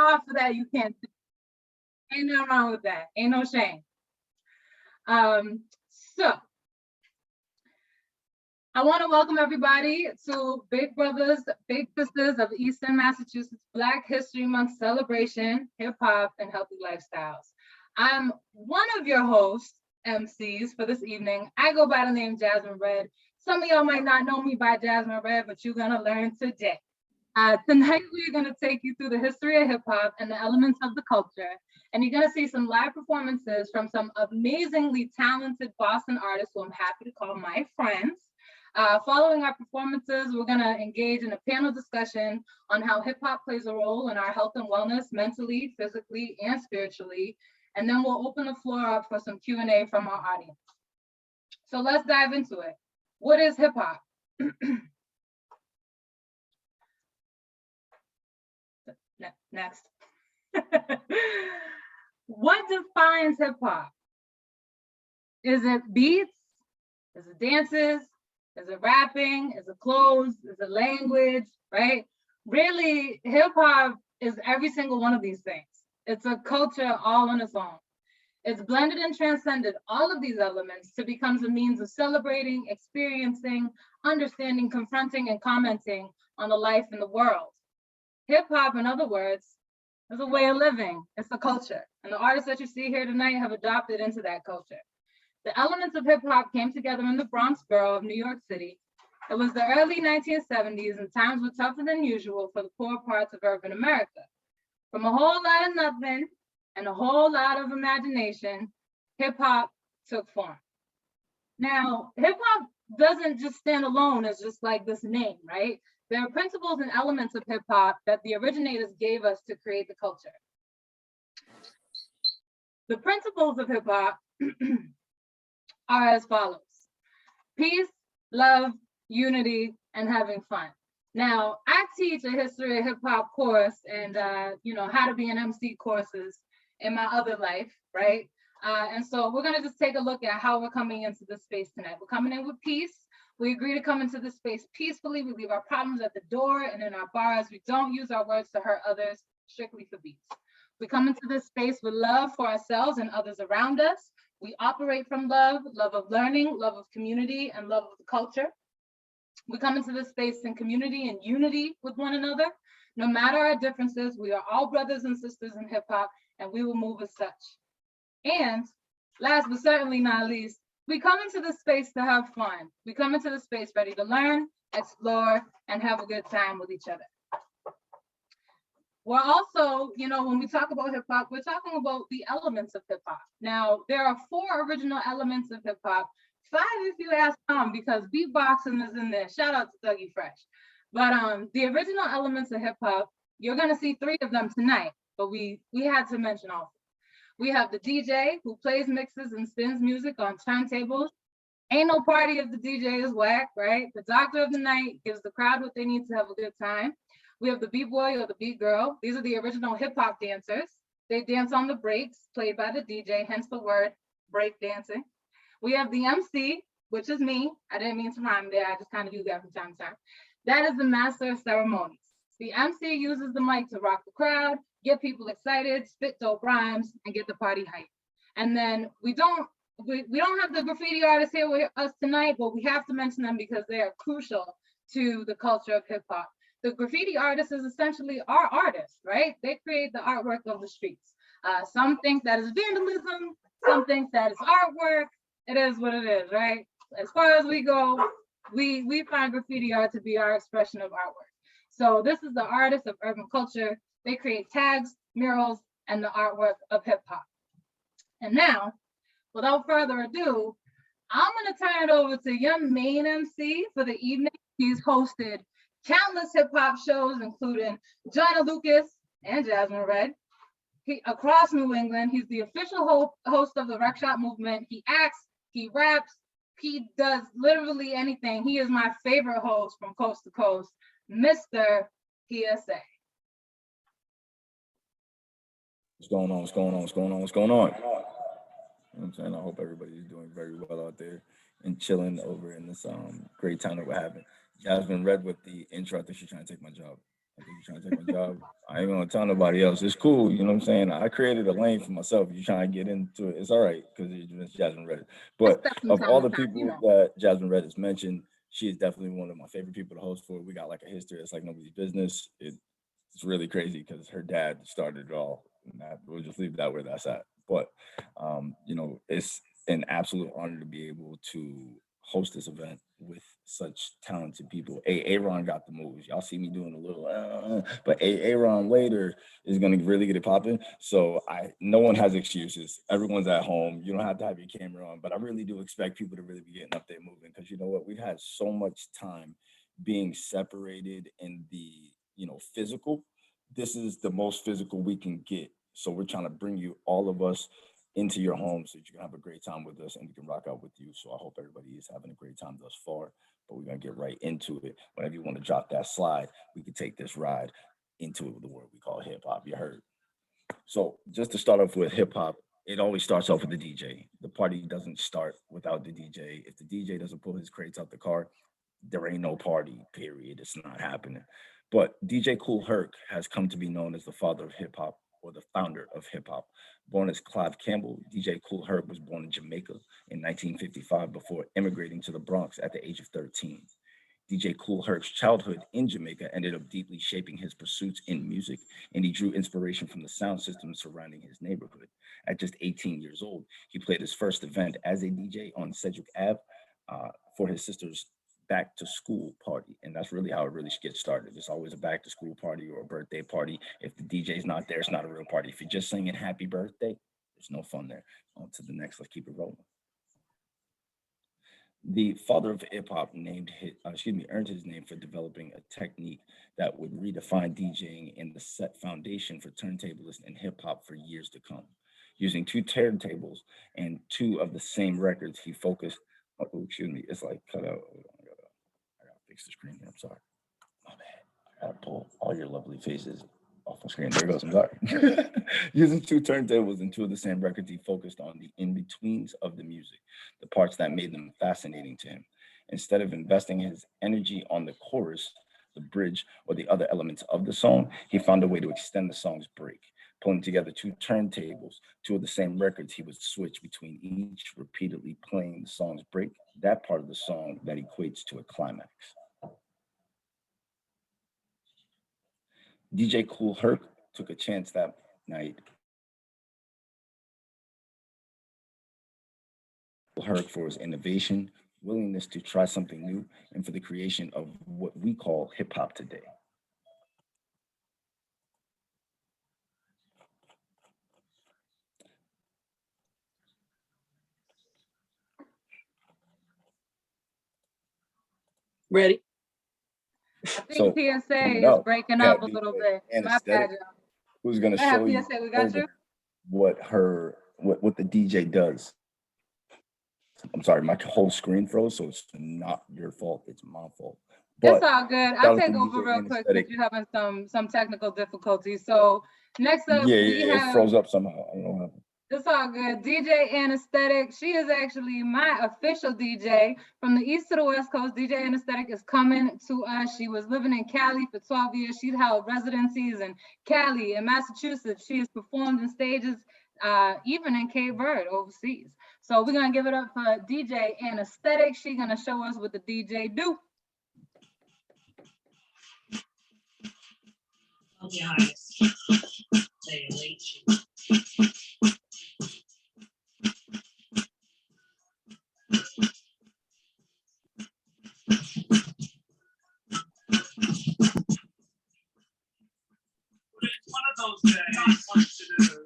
off of that, you can't. Ain't nothing wrong with that. Ain't no shame. So I want to welcome everybody to Big Brothers, Big Sisters of Eastern Massachusetts Black History Month celebration, hip hop, and healthy lifestyles. I'm one of your hosts, MCs, for this evening. I go by the name Jasmine Red. Some of y'all might not know me by Jasmine Red, but you're going to learn today. Tonight, we're going to take you through the history of hip hop and the elements of the culture. And you're going to see some live performances from some amazingly talented Boston artists who I'm happy to call my friends. Following our performances, we're going to engage in a panel discussion on how hip hop plays a role in our health and wellness, mentally, physically, and spiritually. And then we'll open the floor up for some Q&A from our audience. So let's dive into it. What is hip hop? Next. What defines hip hop? Is it beats? Is it dances? Is it rapping? Is it clothes? Is it language? Right? Really, hip hop is every single one of these things. It's a culture all on its own. It's blended and transcended all of these elements to become a means of celebrating, experiencing, understanding, confronting, and commenting on the life in the world. Hip hop, in other words, is a way of living. It's a culture. And the artists that you see here tonight have adopted into that culture. The elements of hip hop came together in the Bronx borough of New York City. It was the early 1970s, and times were tougher than usual for the poor parts of urban America. From a whole lot of nothing and a whole lot of imagination, hip hop took form. Now, hip hop doesn't just stand alone as just like this name, right? There are principles and elements of hip hop that the originators gave us to create the culture. The principles of hip hop are as follows: peace, love, unity, and having fun. Now, I teach a history of hip hop course and how to be an MC courses in my other life, right? And so we're gonna just take a look at how we're coming into this space tonight. We're coming in with peace. We agree to come into this space peacefully. We leave our problems at the door and in our bars. We don't use our words to hurt others, strictly for beats. We come into this space with love for ourselves and others around us. We operate from love, love of learning, love of community, and love of the culture. We come into this space in community and unity with one another. No matter our differences, we are all brothers and sisters in hip hop, and we will move as such. And last but certainly not least, we come into this space to have fun. We come into this space ready to learn, explore, and have a good time with each other. We're also, when we talk about hip hop, we're talking about the elements of hip hop. Now, there are 4 original elements of hip hop, 5 if you ask Tom, because beatboxing is in there. Shout out to Dougie Fresh. But the original elements of hip hop, you're gonna see 3 of them tonight, but we had to mention all 4. We have the DJ who plays, mixes, and spins music on turntables. Ain't no party if the DJ is whack, right? The doctor of the night gives the crowd what they need to have a good time. We have the B-boy or the B-girl. These are the original hip hop dancers. They dance on the breaks played by the DJ, hence the word break dancing. We have the MC, which is me. I didn't mean to rhyme there. I just kind of do that from time to time. That is the master of ceremonies. The MC uses the mic to rock the crowd, get people excited, spit dope rhymes, and get the party hype. And then we don't have the graffiti artists here with us tonight, but we have to mention them because they are crucial to the culture of hip hop. The graffiti artist is essentially our artists, right? They create the artwork of the streets. Some think that is vandalism, some think that is artwork. It is what it is, right? As far as we go, we find graffiti art to be our expression of artwork. So this is the artist of urban culture. They create tags, murals, and the artwork of hip hop. And now, without further ado, I'm gonna turn it over to your main MC for the evening. He's hosted countless hip hop shows, including Joyner Lucas and Jasmine Red. Across New England, he's the official host of the Rec Shop movement. He acts, he raps, he does literally anything. He is my favorite host from coast to coast, Mr. PSA. What's going on? What's going on? What's going on? What's going on? You know what I'm saying? I hope everybody's doing very well out there and chilling over in this great town that we're having. Jasmine Red with the intro. I think she's trying to take my job. I think you're trying to take my job. I ain't gonna tell nobody else. It's cool, you know what I'm saying? I created a lane for myself. You're trying to get into it. It's all right because it's Jasmine Reddish. I But step from of time all to the time, people that Jasmine Reddish mentioned, she is definitely one of my favorite people to host for. We got like a history that's like nobody's business. It's really crazy because her dad started it all. And that, we'll just leave that where that's at. But it's an absolute honor to be able to host this event with such talented people. Aaron got the moves. Y'all see me doing a little, but Aaron later is gonna really get it popping. So no one has excuses. Everyone's at home. You don't have to have your camera on, but I really do expect people to really be getting up there moving because you know what? We've had so much time being separated in the physical. This is the most physical we can get. So we're trying to bring you all of us into your home so that you can have a great time with us and we can rock out with you. So I hope everybody is having a great time thus far. But we're gonna get right into it. Whenever you want to drop that slide, we can take this ride into the world we call hip hop. You heard. So just to start off with hip hop, it always starts off with the DJ. The party doesn't start without the DJ. If the DJ doesn't pull his crates out the car, there ain't no party, period. It's not happening. But DJ Cool Herc has come to be known as the father of hip hop or the founder of hip hop. Born as Clive Campbell, DJ Cool Herc was born in Jamaica in 1955 before immigrating to the Bronx at the age of 13. DJ Cool Herc's childhood in Jamaica ended up deeply shaping his pursuits in music, and he drew inspiration from the sound system surrounding his neighborhood. At just 18 years old, he played his first event as a DJ on Sedgwick Ave for his sister's back to school party. And that's really how it really gets started. It's always a back to school party or a birthday party. If the DJ's not there, it's not a real party. If you're just singing happy birthday, there's no fun there. On to the next, let's keep it rolling. The father of hip hop earned his name for developing a technique that would redefine DJing and the set foundation for turntablists and hip hop for years to come. Using two turntables and two of the same records, he focused. Oh, excuse me, it's like cut out. I gotta fix the screen here. I'm sorry. My bad. I gotta pull all your lovely faces off the screen. There goes. I'm sorry. Using two turntables and two of the same records, he focused on the in betweens of the music, the parts that made them fascinating to him. Instead of investing his energy on the chorus, the bridge, or the other elements of the song, he found a way to extend the song's break. Pulling together two turntables, two of the same records, he would switch between each, repeatedly playing the song's break, that part of the song that equates to a climax. DJ Cool Herc took a chance that night. Herc for his innovation, willingness to try something new, and for the creation of what we call hip hop today. Ready? I think So PSA coming is up, breaking we up have a little DJ bit. My Anesthetic, bad, y'all. who's going to Go ahead, show you PSA, we got you. what the DJ does. I'm sorry, my whole screen froze, so it's not your fault. It's my fault. It's But all good. shout I'll out to take over DJ real quick since Anesthetic. you're having some technical difficulties. So next up, Yeah, we it have. froze up somehow. I don't know what happened. It's all good. DJ Anesthetic. She is actually my official DJ from the East to the West Coast. DJ Anesthetic is coming to us. She was living in Cali for 12 years. She's held residencies in Cali and Massachusetts. She has performed in stages, even in Cape Verde overseas. So we're gonna give it up for DJ Anesthetic. She's gonna show us what the DJ do. One of those days,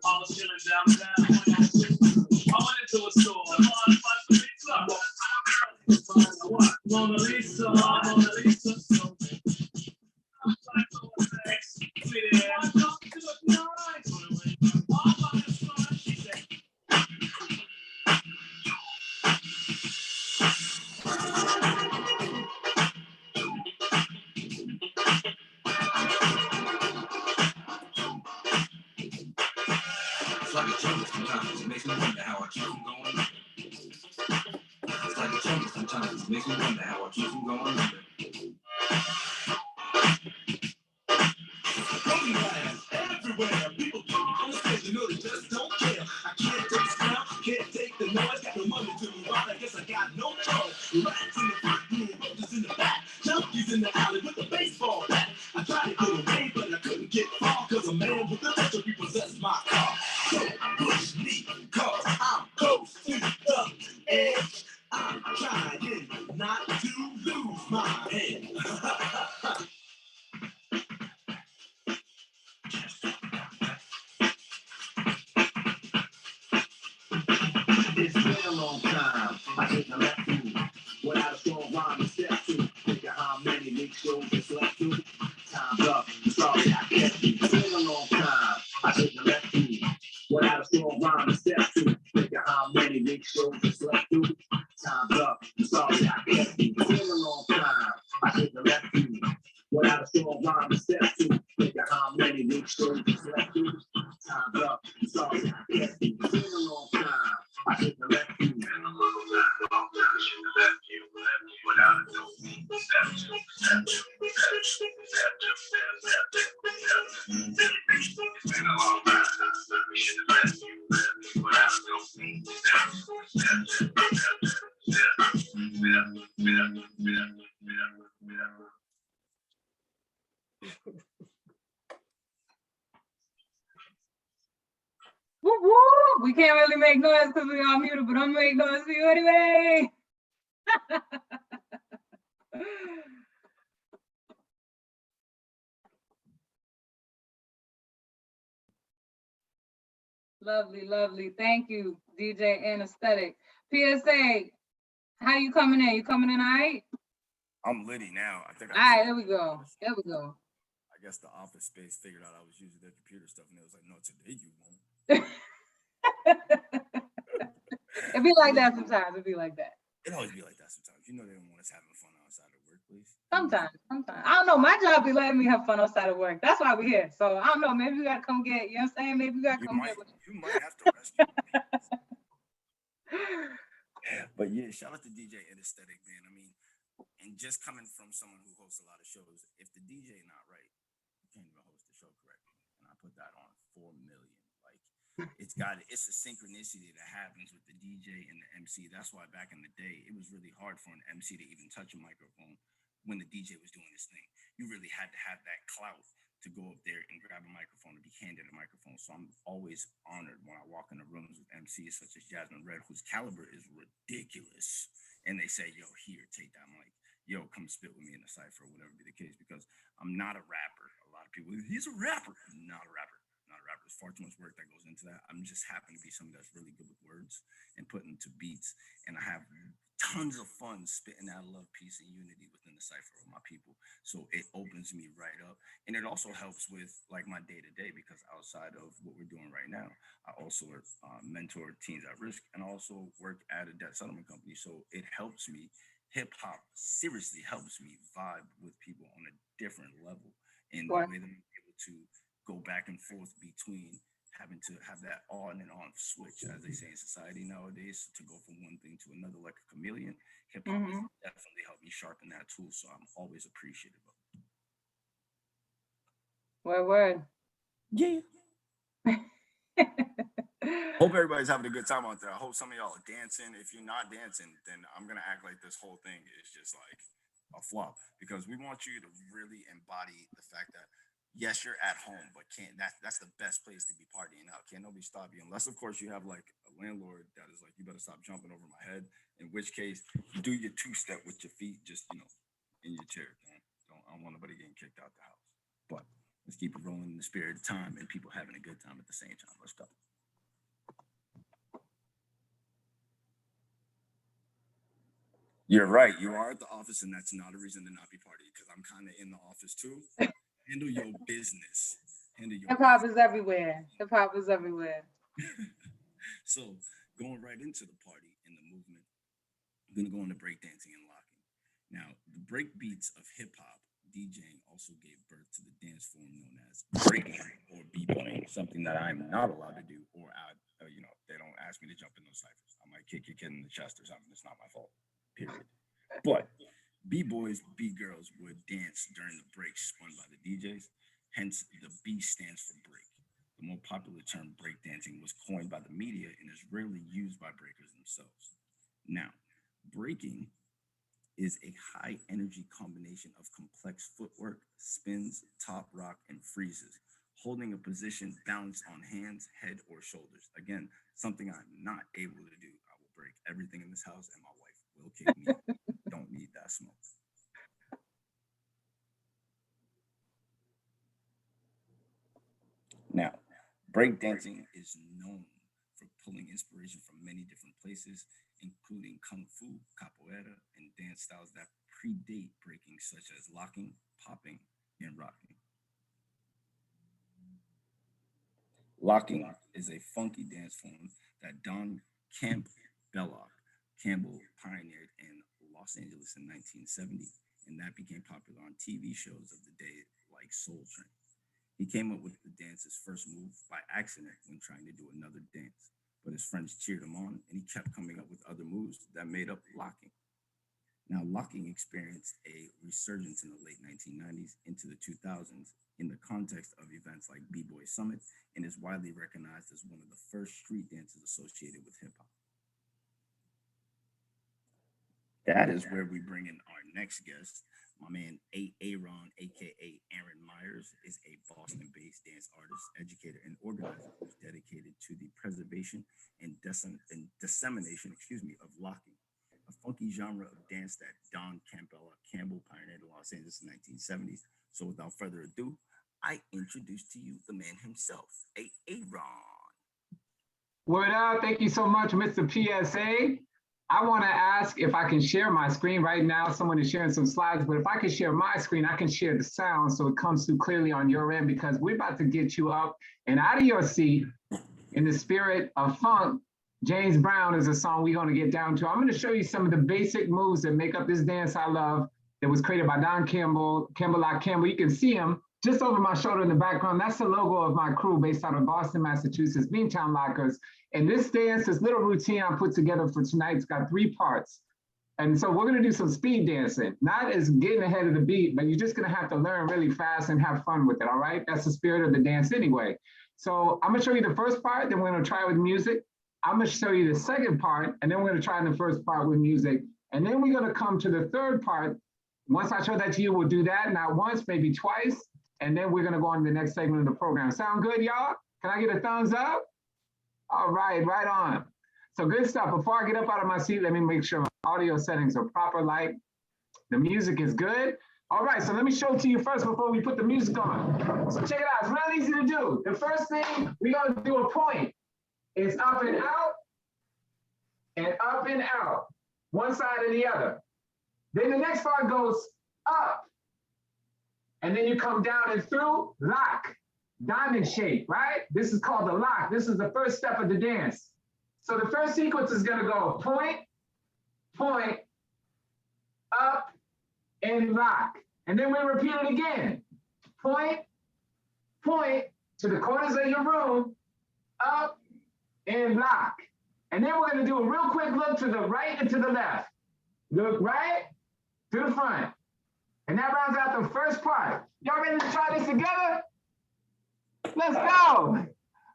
I was chilling downtown. I went into a store. Mona Lisa, Mona Lisa. It's like a jungle sometimes. It makes me wonder how I keep from going. It's like a jungle sometimes. It makes me wonder how I keep from going. on with the rest of you possess my car. So push me, cause I'm close to the edge. I'm trying not to lose my head. It's been a long time. I didn't left you without a strong rhyme to step to. Think of how many big shows you slept through. Time's up. Sorry I kept you. It's been a long time. I didn't left you without a strong rhyme to step to. Think of how many big shows you slept through. Time's up. Sorry I kept you. It's been a long time. I didn't left you without a strong rhyme to step to. Think of how many big shows you slept through. Time's up. Sorry I kept you. It's been a long time. I shouldn't have left you. And a little time, I shouldn't have left you without a dope beat. Step two, step two, step two, step two, step two, step two. It's been a long time. I should have left you without a dope beat. Step two, step two, step two, step two, step two, step two, step two. Woo woo! We can't really make noise because we all muted, but I'm gonna make noise for you anyway. Lovely, lovely. Thank you, DJ Anesthetic. PSA, how you coming in? You coming in all right? I'm litty now. I think. All right, there we go. There we go. I guess the office space figured out I was using their computer stuff, and it was like, no, today you won't. It be like that sometimes. It be like that. It always be like that sometimes. You know they don't want us having fun outside of workplace. Sometimes. I don't know. My job be letting me have fun outside of work. That's why we're here. So I don't know. Maybe we gotta come get, you know what I'm saying? Maybe we gotta come get. You might have to rescue me. But yeah, shout out to DJ Anesthetic, man. I mean, and just coming from someone who hosts a lot of shows, if the DJ not right, you can't even host the show correctly. And I put that on 4 million. Like it's a synchronicity that happens with the DJ and the MC. That's why back in the day, it was really hard for an MC to even touch a microphone when the DJ was doing his thing. You really had to have that clout to go up there and grab a microphone and be handed a microphone. So I'm always honored when I walk in the rooms with MCs such as Jasmine Red, whose caliber is ridiculous. And they say, yo, here, take that mic. Yo, come spit with me in the cypher, whatever be the case, because I'm not a rapper. A lot of people, he's a rapper. Not a rapper. Not a rapper. There's far too much work that goes into that. I'm just happen to be somebody that's really good with words and putting them to beats. And I have tons of fun spitting out love, peace, and unity within the cypher of my people. So it opens me right up. And it also helps with like my day-to-day, because outside of what we're doing right now, I also mentor teens at risk, and I also work at a debt settlement company. So it helps me. Hip hop seriously helps me vibe with people on a different level. And the way that I'm able to go back and forth between having to have that on and off switch, as they say in society nowadays, to go from one thing to another like a chameleon. Hip hop has definitely helped me sharpen that tool. So I'm always appreciative of it. Word. Yeah. Hope everybody's having a good time out there. I hope some of y'all are dancing. If you're not dancing, then I'm gonna act like this whole thing is just like a flop, because we want you to really embody the fact that yes, you're at home, but that's the best place to be partying out. Can't nobody stop you, unless of course you have like a landlord that is like, you better stop jumping over my head. In which case, do your 2-step with your feet, just in your chair. I don't want nobody getting kicked out the house. But let's keep it rolling in the spirit of time and people having a good time at the same time. Let's go. You're right. You are at the office, and that's not a reason to not be partying, because I'm kind of in the office too. Handle your business. Hip hop is everywhere. Hip hop is everywhere. So going right into the party and the movement, I'm going to go into breakdancing and locking. Now, the break beats of hip hop DJing also gave birth to the dance form known as breaking or b-boying, something that I'm not allowed to do, or they don't ask me to jump in those ciphers. I might kick your kid in the chest or something. It's not my fault. Period. But B-boys, B-girls would dance during the breaks spun by the DJs. Hence, the B stands for break. The more popular term breakdancing was coined by the media and is rarely used by breakers themselves. Now, breaking is a high-energy combination of complex footwork, spins, top rock, and freezes, holding a position balanced on hands, head, or shoulders. Again, something I'm not able to do. I will break everything in this house and my wife will kick me out. Don't need that smoke. Now, breakdancing is known for pulling inspiration from many different places, including kung fu, capoeira, and dance styles that predate breaking, such as locking, popping, and rocking. Locking is a funky dance form that Don Campbell pioneered in Los Angeles in 1970, and that became popular on TV shows of the day like Soul Train. He came up with the dance's first move by accident when trying to do another dance, but his friends cheered him on and he kept coming up with other moves that made up locking. Now, locking experienced a resurgence in the late 1990s into the 2000s in the context of events like B-Boy Summit and is widely recognized as one of the first street dances associated with hip hop. That is where we bring in our next guest. My man, Aaron, aka Aaron Myers, is a Boston-based dance artist, educator, and organizer who's dedicated to the preservation and dissemination, of locking, a funky genre of dance that Don Campbell pioneered in Los Angeles in the 1970s. So without further ado, I introduce to you the man himself, Aaron. Word up, thank you so much, Mr. PSA. I want to ask if I can share my screen right now. Someone is sharing some slides, but if I can share my screen, I can share the sound so it comes through clearly on your end, because we're about to get you up and out of your seat in the spirit of funk. James Brown is a song we're going to get down to. I'm going to show you some of the basic moves that make up this dance I love that was created by Don Campbell. You can see him just over my shoulder in the background. That's the logo of my crew based out of Boston, Massachusetts, Beantown Lockers. And this dance, this little routine I put together for tonight, it's got 3 parts. And so we're gonna do some speed dancing, not as getting ahead of the beat, but you're just gonna have to learn really fast and have fun with it, all right? That's the spirit of the dance anyway. So I'm gonna show you the first part, then we're gonna try with music. I'm gonna show you the second part, and then we're gonna try the first part with music. And then we're gonna come to the third part. Once I show that to you, we'll do that, not once, maybe twice. And then we're gonna go on to the next segment of the program. Sound good, y'all? Can I get a thumbs up? All right, right on. So good stuff. Before I get up out of my seat, let me make sure my audio settings are proper, like the music is good. All right, so let me show it to you first before we put the music on. So check it out, it's real easy to do. The first thing, we're gonna do a point. It's up and out, and up and out. One side and the other. Then the next part goes up, and then you come down and through, lock. Diamond shape, right? This is called the lock. This is the first step of the dance. So the first sequence is gonna go point, point, up, and lock. And then we repeat it again. Point, point to the corners of your room, up, and lock. And then we're gonna do a real quick look to the right and to the left. Look right to the front. And that rounds out the first part. Y'all ready to try this together? Let's go.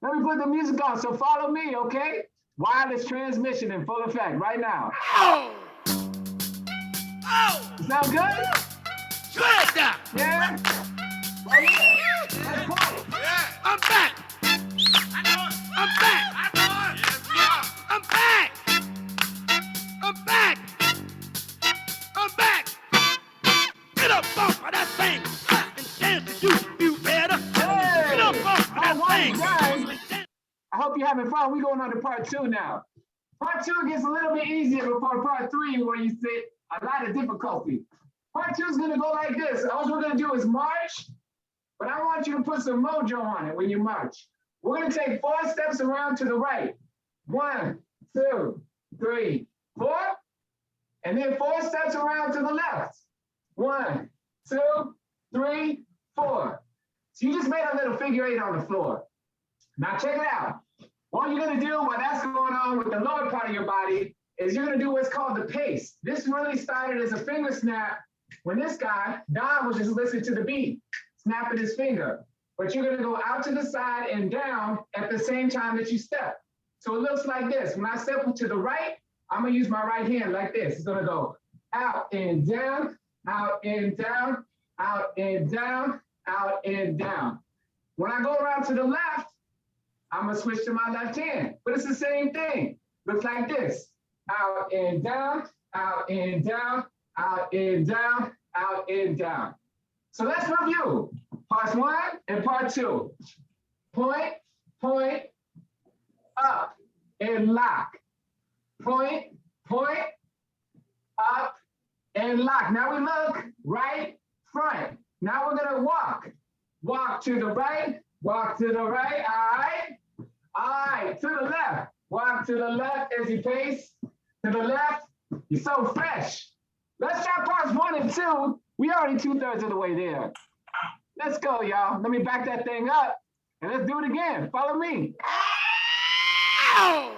Let me put the music on, so follow me, okay? Wireless transmission in full effect right now. Oh! Oh! Sound good? Good now! Yeah? Oh yeah. Let's go. Yeah! I'm back! I know it! I'm back! I know it! Yes, yeah! I'm back! I'm back! I'm back! Get up off of that thing and dance to you better! Hey! Get up off of that All right, thing! guys. I hope you're having fun. We're going on to part 2 now. Part 2 gets a little bit easier before part 3, where you see a lot of difficulty. Part 2 is going to go like this. All we're going to do is march, but I want you to put some mojo on it when you march. We're going to take 4 steps around to the right. 1, 2, 3, 4. And then 4 steps around to the left. 1, 2, 3, 4. So you just made a little figure 8 on the floor. Now check it out. What you're gonna do while that's going on with the lower part of your body is you're gonna do what's called the pace. This really started as a finger snap when this guy, Don, was just listening to the beat, snapping his finger. But you're gonna go out to the side and down at the same time that you step. So it looks like this. When I step to the right, I'm gonna use my right hand like this. It's gonna go out and down, out and down, out and down, out and down. When I go around to the left, I'm gonna switch to my left hand, but it's the same thing. Looks like this. Out and down, out and down, out and down, out and down. So let's review part 1 and part 2. Point, point, up and lock. Point, point, up and lock. Now we look right, front. Now we're gonna walk. Walk to the right, walk to the right, all right? All right, to the left. Walk to the left as you pace. To the left, you're so fresh. Let's try parts 1 and 2. We already 2/3 of the way there. Let's go, y'all. Let me back that thing up and let's do it again. Follow me. Ow!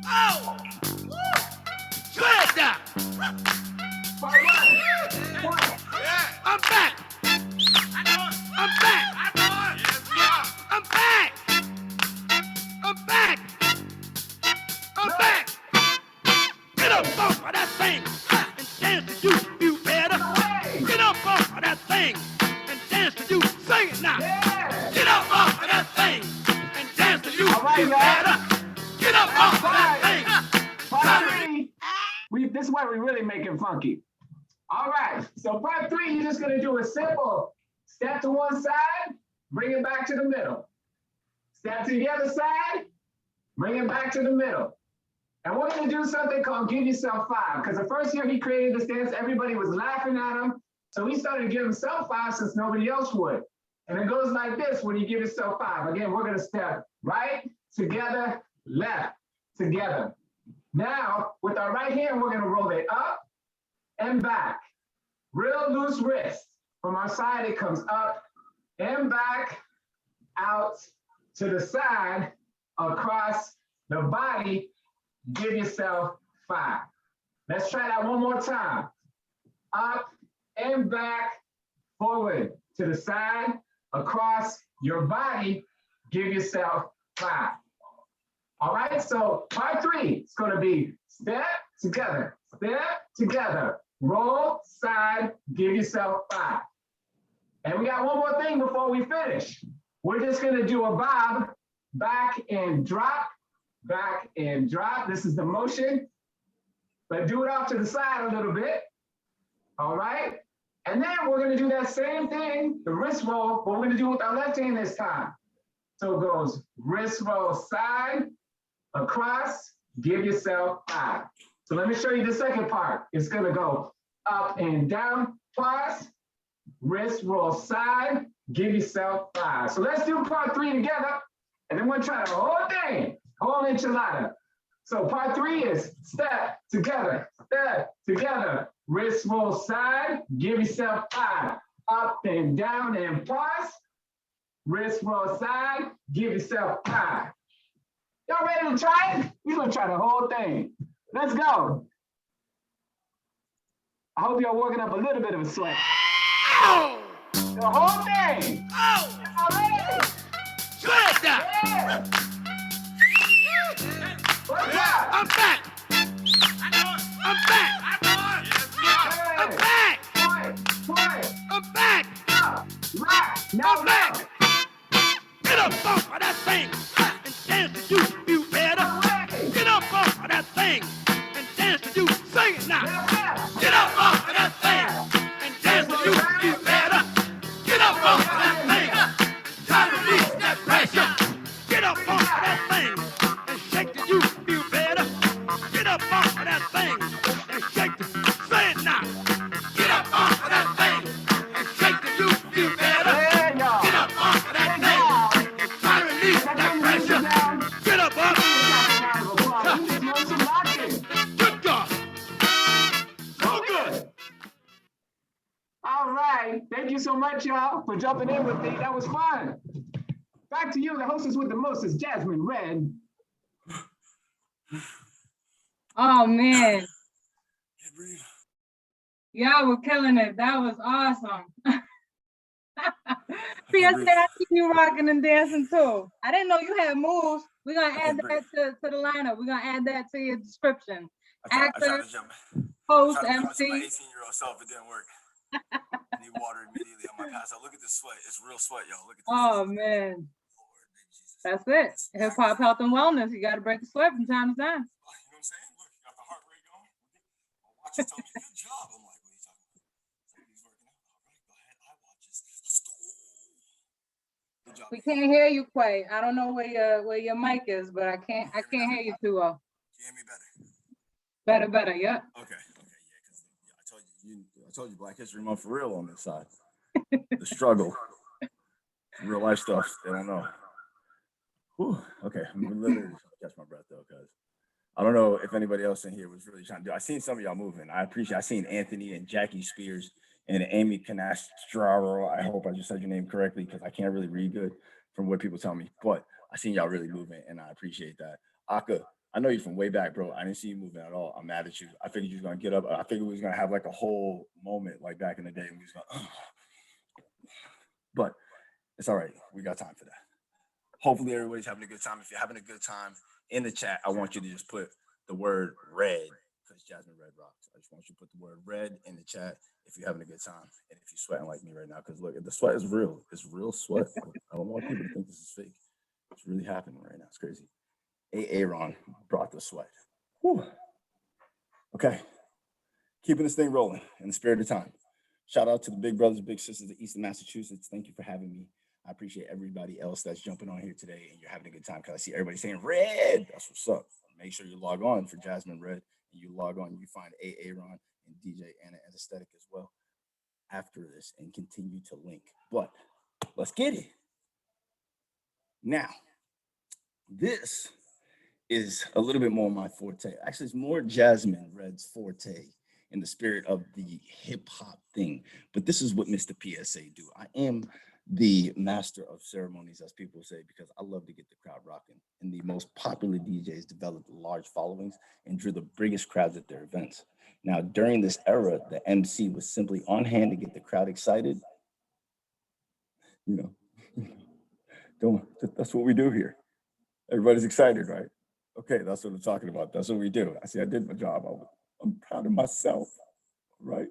Oh! Shred down! Part 1. I'm back! I know it! I'm back! I know it! Yes, yeah! I'm back! I'm back! I'm back! Get up off of that thing and dance to you better! Get up off of that thing and dance to you! Sing it now! Yeah. Get up off of that thing and dance to you All right, y'all. better! Get up off of that thing! Part 3. This is where we really make it funky. All right, so part 3, you're just gonna do a simple step to one side, bring it back to the middle. Step to the other side, bring it back to the middle. And we're gonna do something called give yourself 5, because the first year he created this dance, everybody was laughing at him. So he started to give himself 5 since nobody else would. And it goes like this when you give yourself 5. Again, we're gonna step right, together, left, together. Now, with our right hand, we're gonna roll it up and back. Real loose wrist. From our side, it comes up and back, out to the side, across the body. Give yourself 5. Let's try that one more time. Up and back, forward to the side, across your body. Give yourself 5. All right, so part 3 is going to be step together, roll, side, give yourself 5. And we got one more thing before we finish. We're just going to do a bob, back and drop, back and drop. This is the motion, but do it off to the side a little bit. All right, and then we're going to do that same thing, the wrist roll, but we're going to do it with our left hand this time. So it goes wrist roll side, across, give yourself 5. So let me show you the second part. It's gonna go up and down, pause, wrist roll side, give yourself 5. So let's do part 3 together, and then we'll try the whole thing, whole enchilada. So part 3 is step together, wrist roll side, give yourself 5. Up and down and pause, wrist roll side, give yourself 5. Y'all ready to try it? We're gonna try the whole thing. Let's go. I hope y'all working up a little bit of a sweat. Ow! The whole thing. Ow! Y'all ready? Shred down! Yeah. What's up? I'm back! I know it! I'm back! I know it! Yes, yeah! I'm back! Point. I'm back! Up. Right. Now I'm back! Get up off of that thing and dance to you better! Get up off of that thing and dance to you! Sing it now! Get up off of that thing and dance to you better! Get up off of that thing! Try to release that pressure! Get up off of that thing and shake to you feel better! Get up off of that thing and shake to say it now! Get up off of that thing and shake to you feel better! There y'all. Get up off of that thing and try to release that pressure! Get up off! Good God! So good! All right. Thank you so much, y'all, for jumping in with me. That was fun. Back to you, the hostess with the mostest, Jasmine Red. Oh man. Y'all were killing it. That was awesome. PSA, I see you rocking and dancing too. I didn't know you had moves. We're gonna add that to the lineup. We're gonna add that to your description. I tried Actor, to jump. host, I tried to jump into my MC. 18-year-old self. It didn't work. I need water immediately. I might pass out. Look at this sweat. It's real sweat, y'all. Look at this. Oh man, Lord, Jesus. that's it. It's Hip hop, aggravating. health, and wellness. You got to break the sweat from time to time. You know what I'm saying? Look, you got the heart rate going. My watch is telling me, good job. I'm like, what are you talking about? Somebody's working out. All right, go ahead. I watch this. Let's go. Good job. We can't hear you, Quay. I don't know where your mic is, but I can't hear you too well. Can you hear me better? Better, yeah. Okay, yeah, because I told you Black History Month for real on this side. The struggle, real life stuff. They don't know. Whew, okay, I'm literally trying to catch my breath though, because I don't know if anybody else in here was really trying to do. I seen some of y'all moving. I appreciate. I seen Anthony and Jackie Spears and Amy Canastraro. I hope I just said your name correctly because I can't really read good from what people tell me. But I seen y'all really moving, and I appreciate that. Aka, I know you from way back, bro. I didn't see you moving at all. I'm mad at you. I figured you was gonna get up. I figured we was gonna have like a whole moment like back in the day. We was gonna, but it's all right. We got time for that. Hopefully everybody's having a good time. If you're having a good time in the chat, I want you to just put the word red because Jasmine Red rocks. I just want you to put the word red in the chat if you're having a good time and if you're sweating like me right now. Because look, the sweat is real. It's real sweat. I don't want people to think this is fake. It's really happening right now. It's crazy. Aaron brought the sweat. Whew. Okay. Keeping this thing rolling in the spirit of time. Shout out to the big brothers, big sisters of Eastern Massachusetts. Thank you for having me. I appreciate everybody else that's jumping on here today and you're having a good time because I see everybody saying red. That's what's up. Make sure you log on for Jasmine Red and you log on. You find Aaron and DJ Anna Aesthetic as well after this and continue to link. But let's get it. Now, this is a little bit more my forte. Actually, it's more Jasmine Red's forte in the spirit of the hip hop thing. But this is what Mr. PSA do. I am the master of ceremonies, as people say, because I love to get the crowd rocking. And the most popular DJs develop large followings and drew the biggest crowds at their events. Now, during this era, the MC was simply on hand to get the crowd excited. You know, that's what we do here. Everybody's excited, right? Okay, that's what I'm talking about. That's what we do. I see I did my job. I'm proud of myself, right?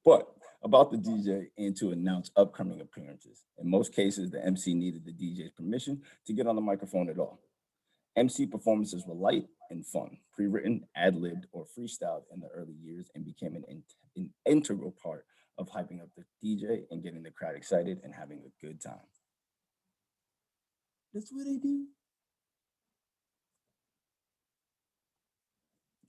But about the DJ and to announce upcoming appearances. In most cases, the MC needed the DJ's permission to get on the microphone at all. MC performances were light and fun, pre-written, ad-libbed, or freestyled in the early years and became an integral part of hyping up the DJ and getting the crowd excited and having a good time. That's what I do.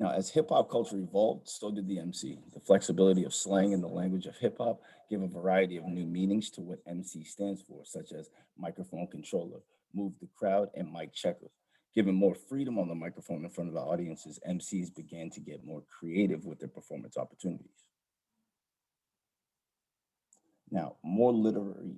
Now, as hip hop culture evolved, so did the MC. The flexibility of slang in the language of hip hop gave a variety of new meanings to what MC stands for, such as microphone controller, move the crowd, and mic checker. Given more freedom on the microphone in front of the audiences, MCs began to get more creative with their performance opportunities. Now, more literary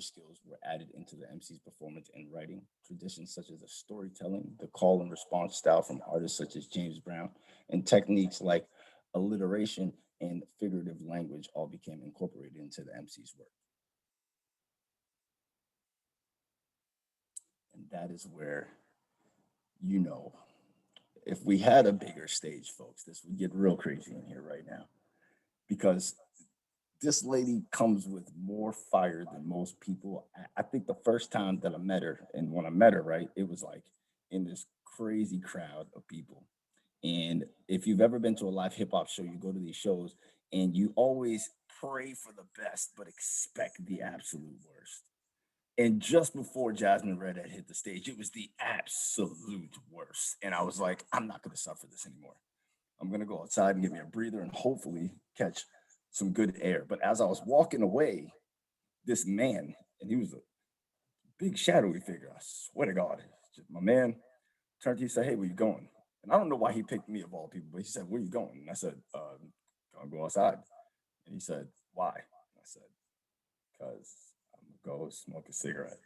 skills were added into the MC's performance and writing. Traditions such as the storytelling, the call and response style from artists such as James Brown, and techniques like alliteration and figurative language all became incorporated into the MC's work. And that is where, if we had a bigger stage, folks, this would get real crazy in here right now. Because this lady comes with more fire than most people. I think the first time that I met her, and when I met her, right, it was like in this crazy crowd of people. And if you've ever been to a live hip hop show, you go to these shows and you always pray for the best, but expect the absolute worst. And just before Jasmine Red had hit the stage, it was the absolute worst. And I was like, I'm not going to suffer this anymore. I'm going to go outside and get me a breather and hopefully catch some good air. But as I was walking away, this man, and he was a big shadowy figure, I swear to God, my man turned to me and said, hey, where you going? And I don't know why he picked me of all people, but he said, where you going? And I said, gonna go outside. And he said, why? And I said, because I'm gonna go smoke a cigarette.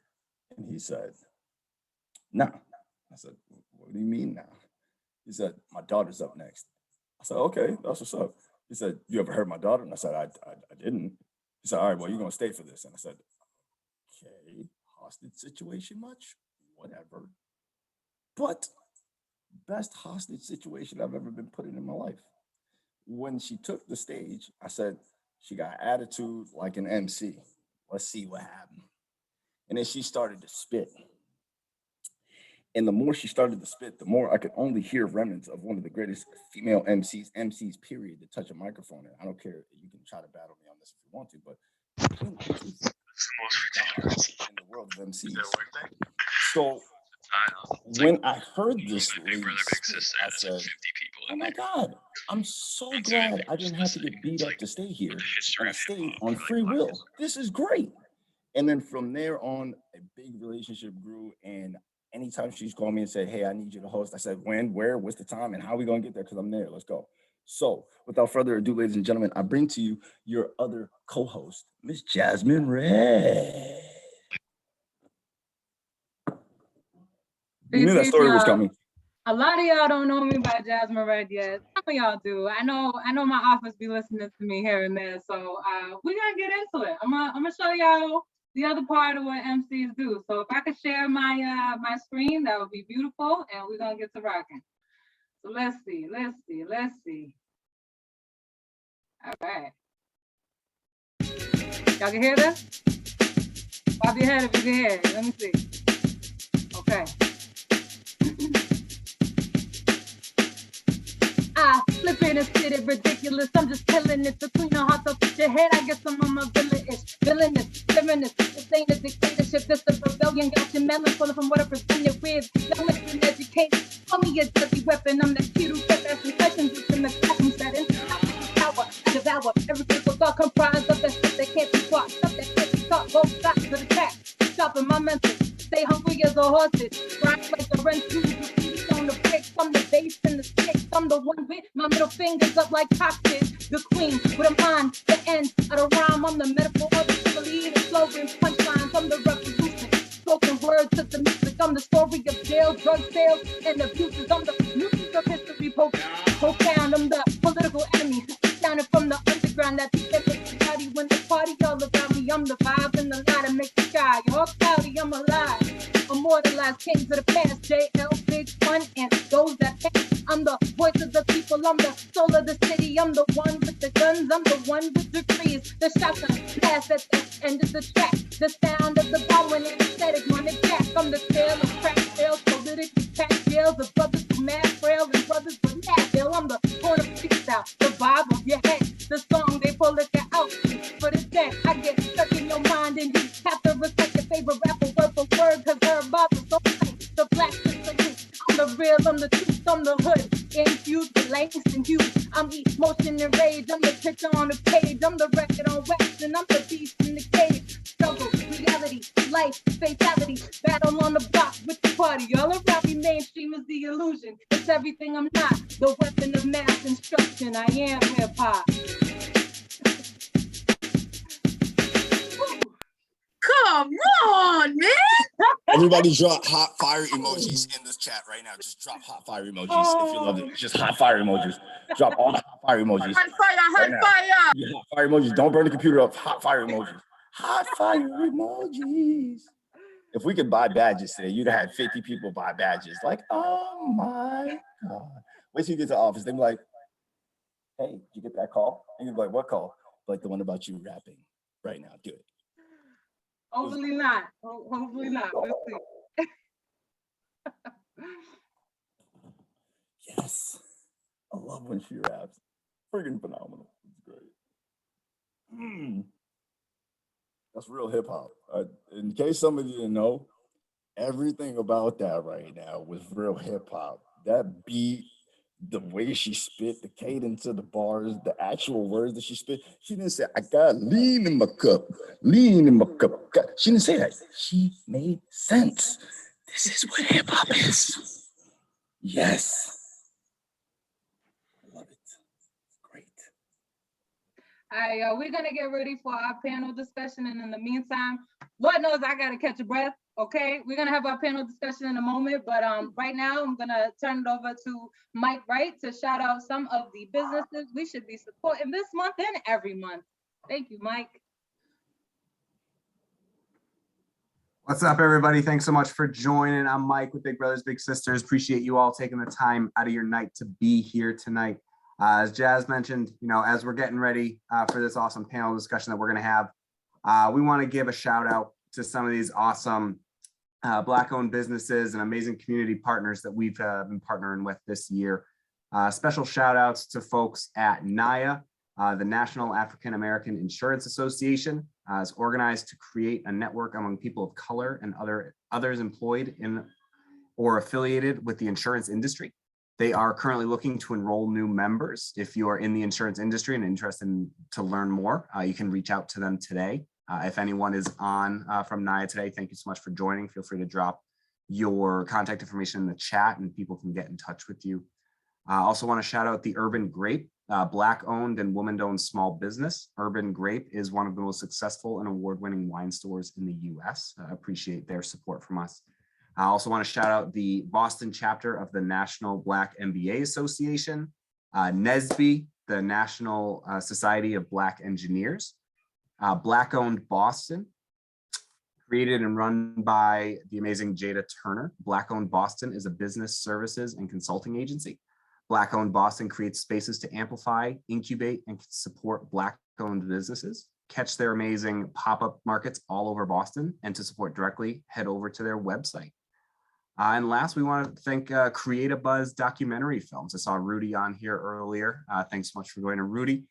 And he said, no. I said, what do you mean now? He said, my daughter's up next. I said, okay, that's what's up. He said, you ever heard my daughter? And I said, I didn't. He said, all right, well, you're going to stay for this. And I said, okay, hostage situation much? Whatever. But best hostage situation I've ever been put in my life. When she took the stage, I said, she got attitude like an MC. Let's see what happened. And then she started to spit. And the more she started to spit, the more I could only hear remnants of one of the greatest female MCs, period, to touch a microphone. And I don't care, you can try to battle me on this if you want to, but Queen Latifah is in the world of MCs. So when I heard this lady spit, I said, oh my God, I'm so glad I didn't have to get beat up to stay here. And I stayed on free will. This is great. And then from there on, a big relationship grew. And anytime she's called me and said, hey, I need you to host, I said, when, where, what's the time, and how are we going to get there? Because I'm there. Let's go. So without further ado, ladies and gentlemen, I bring to you your other co-host, Miss Jasmine Red. You knew that story was coming. A lot of y'all don't know me by Jasmine Red yet. Some of y'all do. I know my office be listening to me here and there. So we're gonna get into it. I'm gonna show y'all the other part of what MCs do. So if I could share my my screen, that would be beautiful, and we're gonna get to rocking. So let's see. All right. Y'all can hear this? Bob your head if you can hear it. Let me see. Okay. I flip it and spit it ridiculous. I'm just killing it. The cleaner heart up with your head. I guess I'm on my villainous, feminist. This ain't a dictatorship. This a rebellion. Got your melon falling from what I presented with. Young and educated. Call me a deadly weapon. I'm that kid who kept asking questions in the classroom setting. Power, I devour every single thought comprised of that stuff that can't be taught. Stuff that can't be taught. Both sides of the track. Stopping my mental. Stay hungry as a horses. Grind like a rent on the bricks. I'm the bass and the sticks. I'm the one with my middle fingers up like cockpit. The queen with a mind, the end of the rhyme. I'm the metaphor of the simile, the slogan, punchlines. I'm the revolution. Spoken words to the music. I'm the story of jail, drug sales, and abuses. I'm the music of history, profound. I'm the political enemy. Sounding from the underground that makes the body when the party all around me. I'm the vibe and the light that makes the sky all cloudy. I'm alive. Immortalized kings of the past, JL, Big Fun, and those that pass. I'm the voice of the people, I'm the soul of the city. I'm the one with the guns, I'm the one with the trees. The shotgun blast at the end of the track. The sound of the bomb when it's aesthetic, run it back. I'm the tale of crack sales, politically packed jails of brothers who mad frail and brothers with mad bill. I'm the corner freestyle, the vibe of your head. The song they pull it out for the dead. I get stuck in your mind and you have to respect your favorite rapper word for word, cause her bob's so tight. The black system, I'm the real, I'm the truth, I'm the hood. Infused with Langston Hughes. I'm emotion and rage, I'm the picture on the page, I'm the record on wax, and I'm the beast in the cage. Struggle, reality, life, fatality, battle on the block with the party. All around me, mainstream is the illusion. It's everything I'm not, the weapon of mass instruction. I am hip hop. Come on, man. Everybody drop hot fire emojis in this chat right now. Just drop hot fire emojis if you love it. Just hot fire emojis. Drop all the hot fire emojis. Hot fire. Yeah, hot fire emojis. Don't burn the computer up. Hot fire emojis. Hot fire emojis. If we could buy badges today, you'd have had 50 people buy badges. Like, oh my God. Wait till you get to the office. They'd be like, hey, did you get that call? And you'd be like, what call? Like the one about you rapping right now. Do it. Hopefully not. Hopefully not. We'll see. Yes. I love when she raps. Friggin' phenomenal. It's great. That's real hip hop. In case some of you didn't know, everything about that right now was real hip hop. That beat, the way she spit, the cadence of the bars, the actual words that she spit. She didn't say, I got lean in my cup, lean in my cup. She didn't say that. She made sense. This is what hip hop is. Yes. I love it. Great. All right, we're gonna get ready for our panel discussion, and in the meantime, Lord knows I gotta catch a breath. Okay, we're gonna have our panel discussion in a moment, but right now I'm gonna turn it over to Mike Wright to shout out some of the businesses we should be supporting this month and every month. Thank you, Mike. What's up, everybody? Thanks so much for joining. I'm Mike with Big Brothers Big Sisters. Appreciate you all taking the time out of your night to be here tonight. As Jazz mentioned, as we're getting ready for this awesome panel discussion that we're going to have, we want to give a shout out to some of these awesome Black-owned businesses and amazing community partners that we've been partnering with this year. Special shout outs to folks at NAIA, the National African American Insurance Association, is organized to create a network among people of color and others employed in or affiliated with the insurance industry. They are currently looking to enroll new members. If you are in the insurance industry and interested to learn more, you can reach out to them today. If anyone is on from NAIA today, thank you so much for joining. Feel free to drop your contact information in the chat and people can get in touch with you. I also want to shout out the Urban Grape, Black-owned and woman-owned small business. Urban Grape is one of the most successful and award-winning wine stores in the US. I appreciate their support from us. I also want to shout out the Boston chapter of the National Black MBA Association, NSBE, the National Society of Black Engineers, Black-owned Boston, created and run by the amazing Jada Turner. Black-owned Boston is a business services and consulting agency. Black-owned Boston creates spaces to amplify, incubate, and support Black-owned businesses. Catch their amazing pop-up markets all over Boston, and to support directly, head over to their website. And last, we want to thank Create a Buzz documentary films. I saw Rudy on here earlier. Thanks so much for joining, Rudy.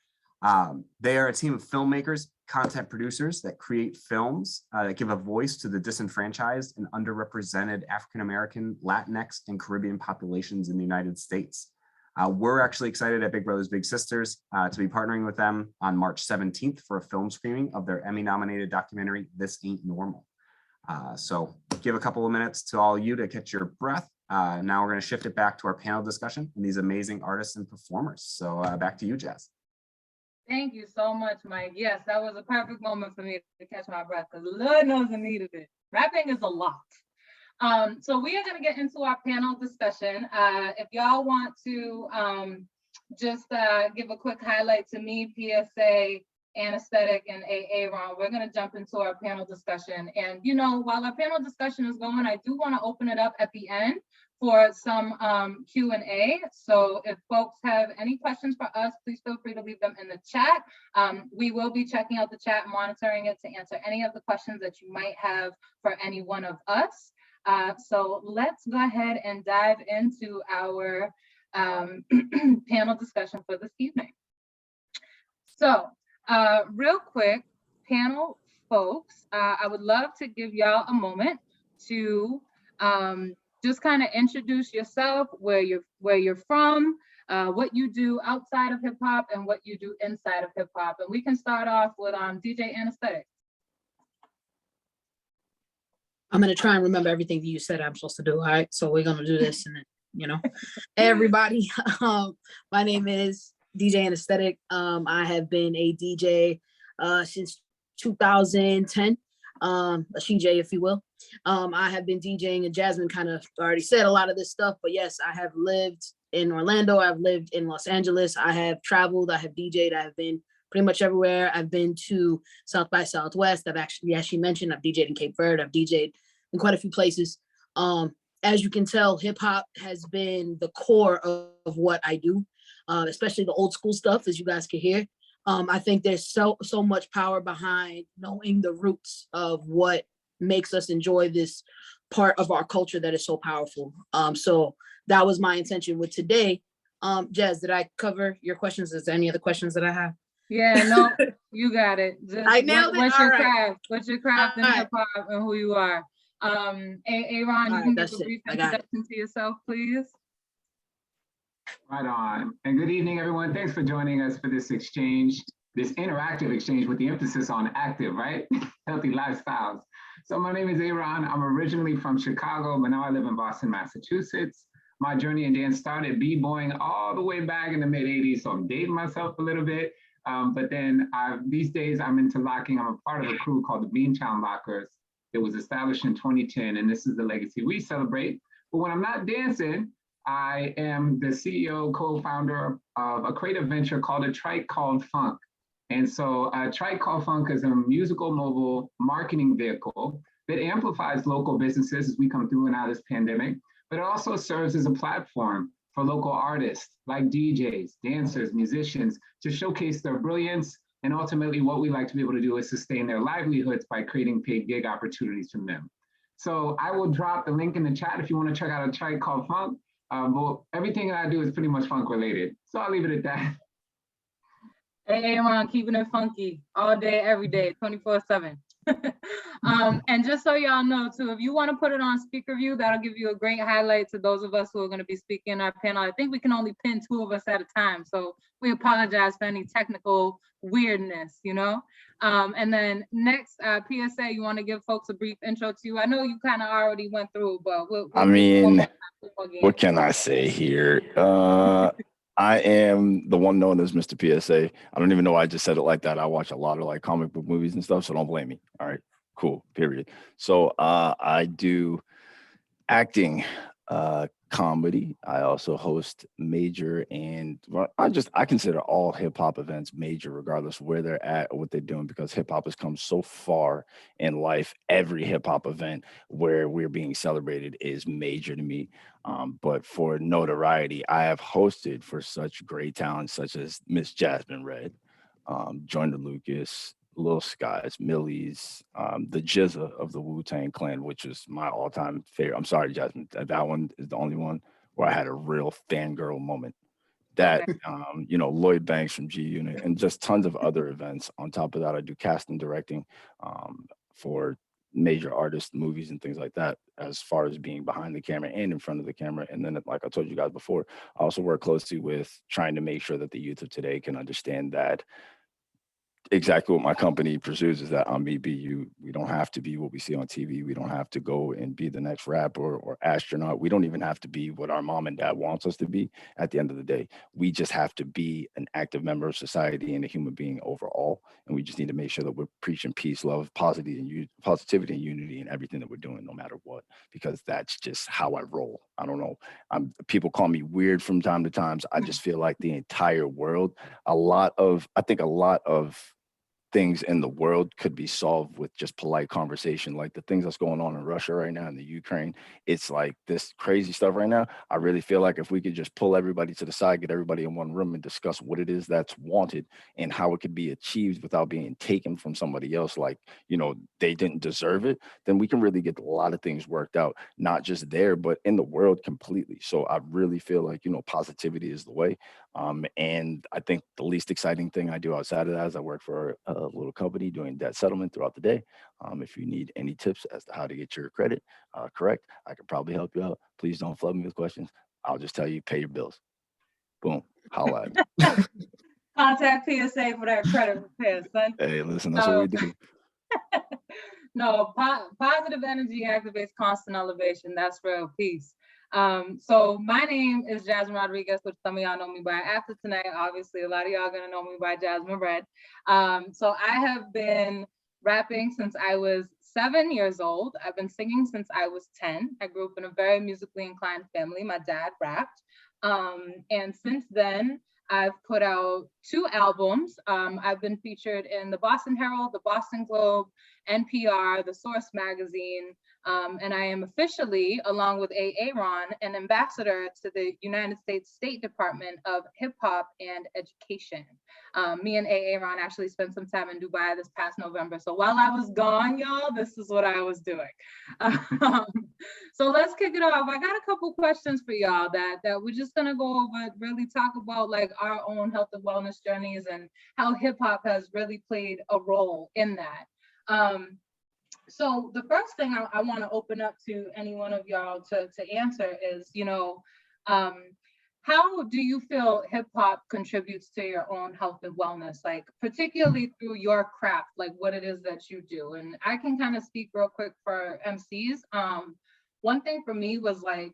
They are a team of filmmakers, content producers that create films that give a voice to the disenfranchised and underrepresented African-American, Latinx, and Caribbean populations in the United States. We're actually excited at Big Brothers Big Sisters to be partnering with them on March 17th for a film screening of their Emmy-nominated documentary, This Ain't Normal. So give a couple of minutes to all you to catch your breath. Now we're going to shift it back to our panel discussion and these amazing artists and performers. So back to you, Jazz. Thank you so much, Mike. Yes, that was a perfect moment for me to catch my breath because Lord knows I needed it. Rapping is a lot. So we are going to get into our panel discussion. If y'all want to just give a quick highlight to me, PSA, Anesthetic, and Aaron, we're going to jump into our panel discussion. And, while our panel discussion is going, I do want to open it up at the end for some Q&A. So if folks have any questions for us, please feel free to leave them in the chat. We will be checking out the chat, monitoring it to answer any of the questions that you might have for any one of us. So let's go ahead and dive into our panel discussion for this evening. So real quick, panel folks, I would love to give y'all a moment to just kind of introduce yourself, where you're from, what you do outside of hip hop and what you do inside of hip hop. And we can start off with DJ Anesthetic. I'm going to try and remember everything that you said I'm supposed to do. All right. So we're going to do this. And then, everybody, my name is DJ Anesthetic. I have been a DJ since 2010, a CJ, if you will. I have been DJing, and Jasmine kind of already said a lot of this stuff, but yes, I have lived in Orlando. I've lived in Los Angeles. I have traveled. I have DJed. I have been pretty much everywhere. I've been to South by Southwest. I've actually, as she mentioned, I've DJed in Cape Verde. I've DJed in quite a few places. As you can tell, hip hop has been the core of what I do, especially the old school stuff, as you guys can hear. I think there's so much power behind knowing the roots of what makes us enjoy this part of our culture that is so powerful. So that was my intention with today. Jazz, did I cover your questions? Is there any other questions that I have? Yeah, no, you got it. Just I nailed it. What's All your right. craft? What's your craft in All right. hip hop and who you are? Aaron, you can give a brief introduction to yourself, please. Right on. And good evening, everyone. Thanks for joining us for this exchange, this interactive exchange with the emphasis on active, right? Healthy lifestyles. So my name is Aaron. I'm originally from Chicago, but now I live in Boston, Massachusetts. My journey in dance started b-boying all the way back in the mid 80s. So I'm dating myself a little bit. But then these days I'm into locking. I'm a part of a crew called the Beantown Lockers. It was established in 2010, and this is the legacy we celebrate. But when I'm not dancing, I am the CEO, co-founder of a creative venture called A Trike Called Funk. And so Trike Called Funk is a musical mobile marketing vehicle that amplifies local businesses as we come through and out of this pandemic, but it also serves as a platform for local artists like DJs, dancers, musicians to showcase their brilliance. And ultimately, what we like to be able to do is sustain their livelihoods by creating paid gig opportunities from them. So I will drop the link in the chat if you want to check out a track called Funk. But everything I do is pretty much funk related. So I'll leave it at that. Hey, Aaron, keeping it funky all day, every day, 24/7. And just so y'all know too, if you want to put it on speaker view, that'll give you a great highlight to those of us who are going to be speaking in our panel. I think we can only pin 2 of us at a time, so we apologize for any technical weirdness, you know. And then next, PSA, you want to give folks a brief intro to you? I know you kind of already went through, but I mean, what can I say here? I am the one known as Mr. PSA. I don't even know why I just said it like that. I watch a lot of like comic book movies and stuff, so don't blame me. All right, cool, period. So I do acting, comedy. I also host major and I consider all hip hop events major, regardless of where they're at or what they're doing, because hip hop has come so far in life. Every hip hop event where we're being celebrated is major to me. But for notoriety, I have hosted for such great talents such as Miss Jasmine Red, Joyner Lucas, Lil Skies, Millie's, the Jizza of the Wu-Tang Clan, which is my all-time favorite. I'm sorry, Jasmine, that one is the only one where I had a real fangirl moment. That, Lloyd Banks from G Unit, and just tons of other events. On top of that, I do casting directing for major artist movies and things like that, as far as being behind the camera and in front of the camera. And then, like I told you guys before, I also work closely with trying to make sure that the youth of today can understand that exactly what my company pursues is that on BBU, we don't have to be what we see on TV. We don't have to go and be the next rapper or astronaut. We don't even have to be what our mom and dad wants us to be at the end of the day. We just have to be an active member of society and a human being overall. And we just need to make sure that we're preaching peace, love, positivity, and unity in everything that we're doing, no matter what, because that's just how I roll. I don't know. People call me weird from time to time. I just feel like the entire world, I think a lot of things in the world could be solved with just polite conversation. Like the things that's going on in Russia right now, in the Ukraine, it's like this crazy stuff right now. I really feel like if we could just pull everybody to the side, get everybody in one room and discuss what it is that's wanted and how it could be achieved without being taken from somebody else, like, they didn't deserve it, then we can really get a lot of things worked out, not just there, but in the world completely. So I really feel like, positivity is the way. And I think the least exciting thing I do outside of that is I work for a little company doing debt settlement throughout the day. If you need any tips as to how to get your credit correct, I could probably help you out. Please don't flood me with questions. I'll just tell you, pay your bills. Boom. Holla at me. Contact PSA for that credit repair, son. Hey, listen, that's what we do. No, positive energy activates constant elevation. That's real peace. So my name is Jasmine Rodriguez, which some of y'all know me by. After tonight, obviously, a lot of y'all gonna know me by Jasmine Red. So I have been rapping since I was 7 years old. I've been singing since I was 10. I grew up in a very musically inclined family. My dad rapped. And since then, I've put out 2 albums. I've been featured in the Boston Herald, the Boston Globe, NPR, the Source magazine, and I am officially, along with Aaron, an ambassador to the United States State Department of Hip Hop and Education. Me and Aaron actually spent some time in Dubai this past November. So while I was gone, y'all, this is what I was doing. So let's kick it off. I got a couple questions for y'all that we're just gonna go over, really talk about like our own health and wellness journeys and how hip hop has really played a role in that. So the first thing I want to open up to any one of y'all to answer is, how do you feel hip hop contributes to your own health and wellness, like particularly through your craft, like what it is that you do? And I can kind of speak real quick for MCs. One thing for me was like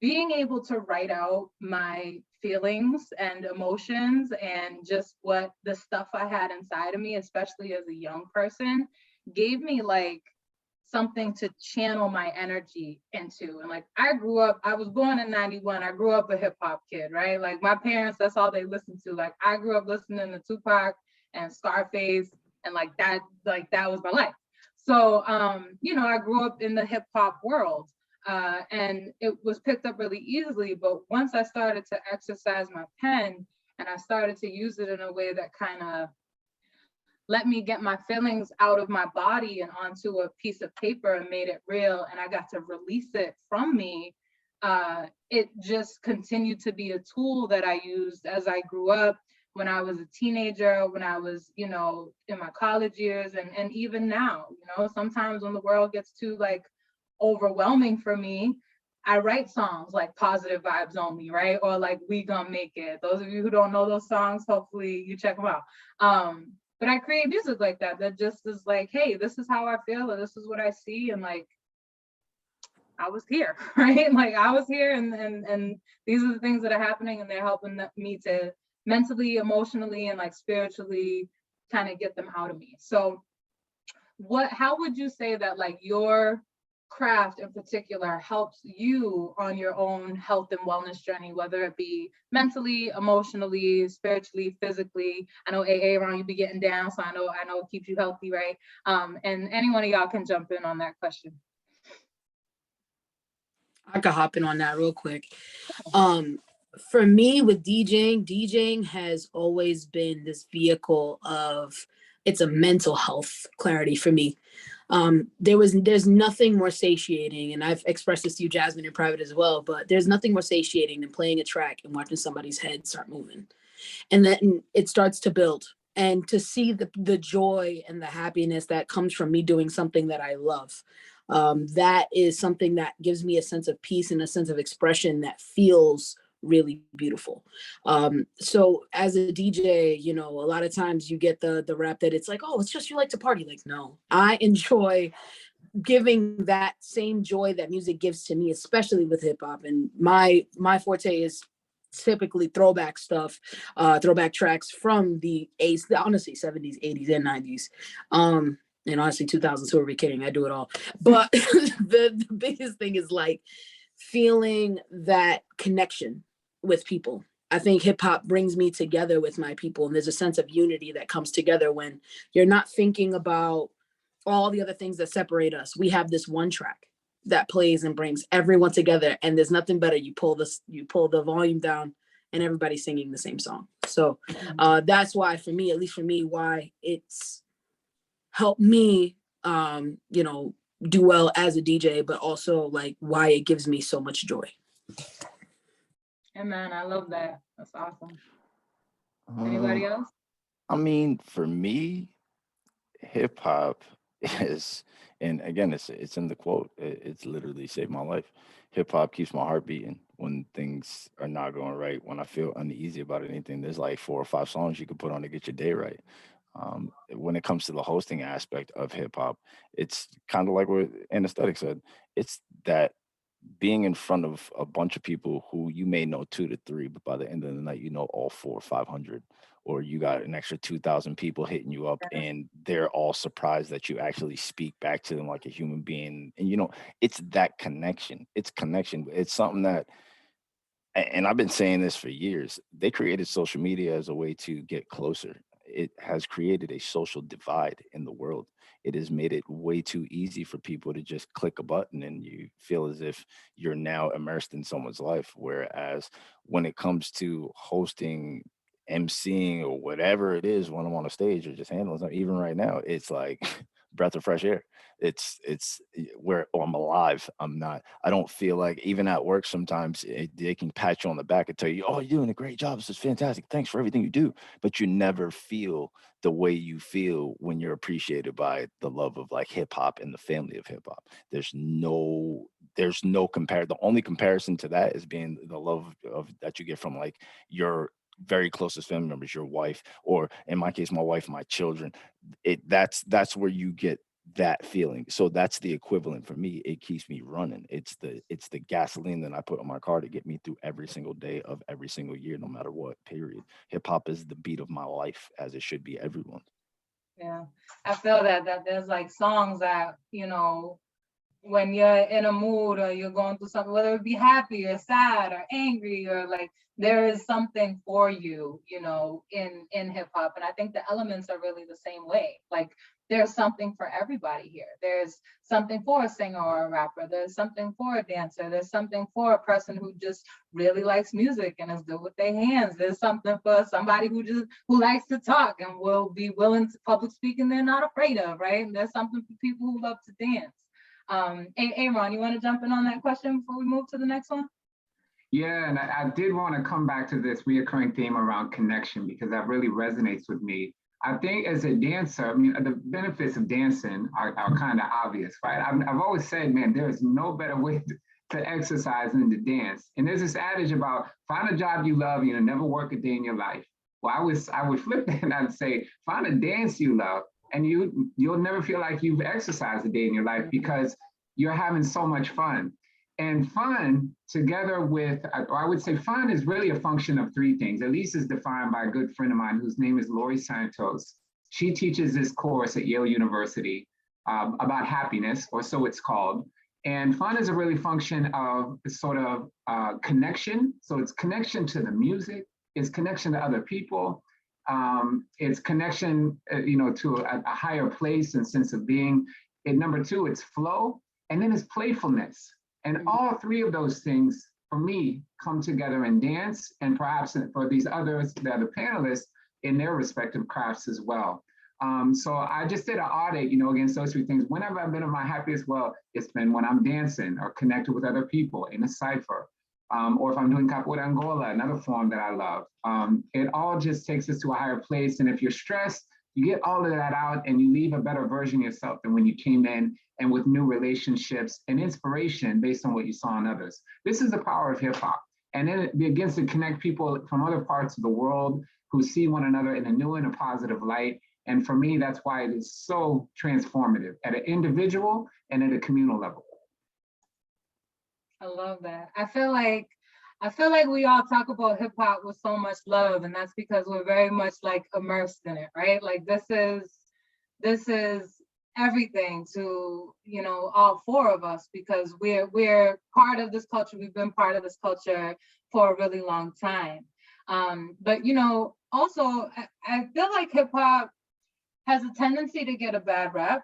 being able to write out my feelings and emotions and just what the stuff I had inside of me, especially as a young person, gave me like something to channel my energy into. And like I was born in 91. I grew up a hip hop kid, right? Like my parents, that's all they listened to. Like I grew up listening to Tupac and Scarface, and that was my life. So I grew up in the hip hop world. and it was picked up really easily. But once I started to exercise my pen and I started to use it in a way that kind of let me get my feelings out of my body and onto a piece of paper and made it real, and I got to release it from me, it just continued to be a tool that I used as I grew up, when I was a teenager, when I was, in my college years, and even now, sometimes when the world gets too like overwhelming for me, I write songs like Positive Vibes Only, right? Or like We Gonna Make It. Those of you who don't know those songs, hopefully you check them out. But I create music like that just is like, hey, this is how I feel, or this is what I see, and like, I was here, right? Like I was here, and these are the things that are happening, and they're helping me to mentally, emotionally, and like spiritually kind of get them out of me. So how would you say that like your craft in particular helps you on your own health and wellness journey, whether it be mentally, emotionally, spiritually, physically? I know AA around you be getting down, so I know it keeps you healthy, right? And any one of y'all can jump in on that question. I could hop in on that real quick. For me with DJing has always been this vehicle of, it's a mental health clarity for me. There's nothing more satiating, and I've expressed this to you, Jasmine, in private as well, but there's nothing more satiating than playing a track and watching somebody's head start moving. And then it starts to build. And to see the joy and the happiness that comes from me doing something that I love, that is something that gives me a sense of peace and a sense of expression that feels really beautiful. So as a DJ, a lot of times you get the rap that it's like, oh, it's just you like to party. Like, no, I enjoy giving that same joy that music gives to me, especially with hip hop. And my forte is typically throwback stuff, throwback tracks from the honestly 70s, 80s, and 90s. And honestly 2000s, who are we kidding? I do it all. But the biggest thing is like feeling that connection with people. I think hip hop brings me together with my people, and there's a sense of unity that comes together when you're not thinking about all the other things that separate us. We have this one track that plays and brings everyone together, and there's nothing better. You pull the volume down and everybody's singing the same song. So that's why, for me, at least for me, why it's helped me do well as a DJ, but also like why it gives me so much joy. Yeah, man, I love that. That's awesome. Anybody else? I mean, for me, hip hop is, and again, it's in the quote. It's literally saved my life. Hip hop keeps my heart beating when things are not going right. When I feel uneasy about anything, there's like 4 or 5 songs you can put on to get your day right. When it comes to the hosting aspect of hip hop, it's kind of like what Anesthetic said. It's that being in front of a bunch of people who you may know 2 to 3, but by the end of the night, you know all 400 or 500, or you got an extra 2,000 people hitting you up, and they're all surprised that you actually speak back to them like a human being. And it's that connection. It's connection. It's something that, and I've been saying this for years, they created social media as a way to get closer. It has created a social divide in the world. It has made it way too easy for people to just click a button and you feel as if you're now immersed in someone's life. Whereas when it comes to hosting, emceeing, or whatever it is when I'm on a stage or just handling something, even right now, it's like breath of fresh air. It's where I'm alive. I don't feel like, even at work sometimes they can pat you on the back and tell you, oh, you're doing a great job, this is fantastic, thanks for everything you do, but you never feel the way you feel when you're appreciated by the love of like hip hop and the family of hip hop. There's no compare. The only comparison to that is being the love of that you get from like your very closest family members, your wife, or in my case, my wife, my children. That's where you get that feeling. So that's the equivalent for me. It keeps me running. It's the gasoline that I put on my car to get me through every single day of every single year, no matter what, period. Hip hop is the beat of my life, as it should be everyone. Yeah, I feel that there's like songs that, when you're in a mood or you're going through something, whether it be happy or sad or angry, or like there is something for you, in hip hop. And I think the elements are really the same way. Like there's something for everybody here. There's something for a singer or a rapper. There's something for a dancer. There's something for a person who just really likes music and is good with their hands. There's something for somebody who likes to talk and will be willing to public speak and they're not afraid of, right? And there's something for people who love to dance. Aaron, you want to jump in on that question before we move to the next one? Yeah, and I did want to come back to this reoccurring theme around connection because that really resonates with me. I think as a dancer, I mean, the benefits of dancing are kind of obvious, right? I've always said, man, there is no better way to exercise than to dance. And there's this adage about find a job you love, never work a day in your life. Well, I would flip that and I'd say find a dance you love, and you'll never feel like you've exercised a day in your life because you're having so much fun. And fun, together with, or I would say fun is really a function of three things, at least is defined by a good friend of mine whose name is Lori Santos. She teaches this course at Yale University about happiness, or so it's called. And fun is a really function of sort of connection. So it's connection to the music, it's connection to other people, it's connection, to a higher place and sense of being. And number two, it's flow, and then it's playfulness. And all three of those things, for me, come together in dance, and perhaps for these others, the other panelists, in their respective crafts as well. So I just did an audit, against those three things. Whenever I've been at my happiest, well, it's been when I'm dancing or connected with other people in a cipher, or if I'm doing Capoeira Angola, another form that I love. It all just takes us to a higher place. And if you're stressed, you get all of that out and you leave a better version of yourself than when you came in, and with new relationships and inspiration based on what you saw in others. This is the power of hip hop. And then it begins to connect people from other parts of the world who see one another in a new and a positive light. And for me, that's why it is so transformative at an individual and at a communal level. I love that. I feel like we all talk about hip hop with so much love, and that's because we're very much like immersed in it, right? Like this is everything to all four of us, because we're part of this culture. We've been part of this culture for a really long time. But also I feel like hip hop has a tendency to get a bad rap.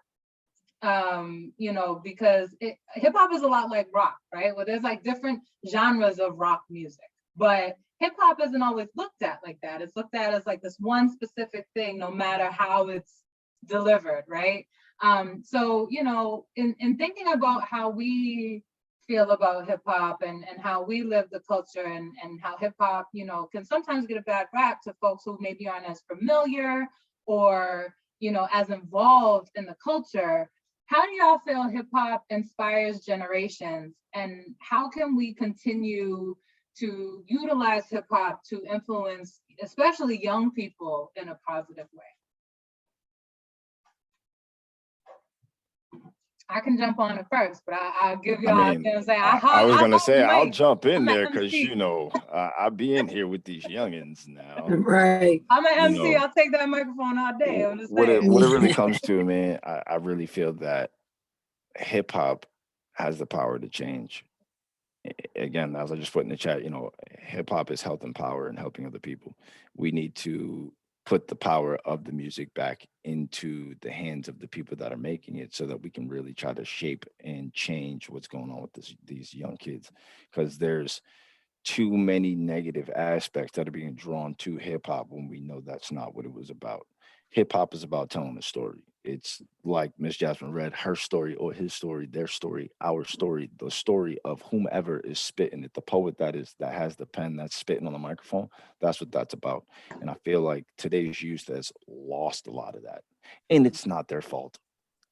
Because hip hop is a lot like rock, right? Well, there's like different genres of rock music, but hip hop isn't always looked at like that. It's looked at as like this one specific thing, no matter how it's delivered, right? So, in thinking about how we feel about hip hop and how we live the culture and how hip hop, can sometimes get a bad rap to folks who maybe aren't as familiar or, as involved in the culture. How do y'all feel hip hop inspires generations, and how can we continue to utilize hip hop to influence, especially young people, in a positive way? I can jump on it first, but I'll give y'all. I was gonna say I'll jump in there because I be in here with these youngins now. Right. I'm an MC. I'll take that microphone all day. I'm just what it saying. really comes to, man, I really feel that hip hop has the power to change. Again, as I just put in the chat, hip hop is health and power and helping other people. We need to put the power of the music back into the hands of the people that are making it, so that we can really try to shape and change what's going on with these young kids, because there's too many negative aspects that are being drawn to hip hop when we know that's not what it was about. Hip hop is about telling a story. It's like Miss Jasmine read her story or his story, their story, our story, the story of whomever is spitting it, the poet that has the pen that's spitting on the microphone. That's what that's about. And I feel like today's youth has lost a lot of that, and it's not their fault.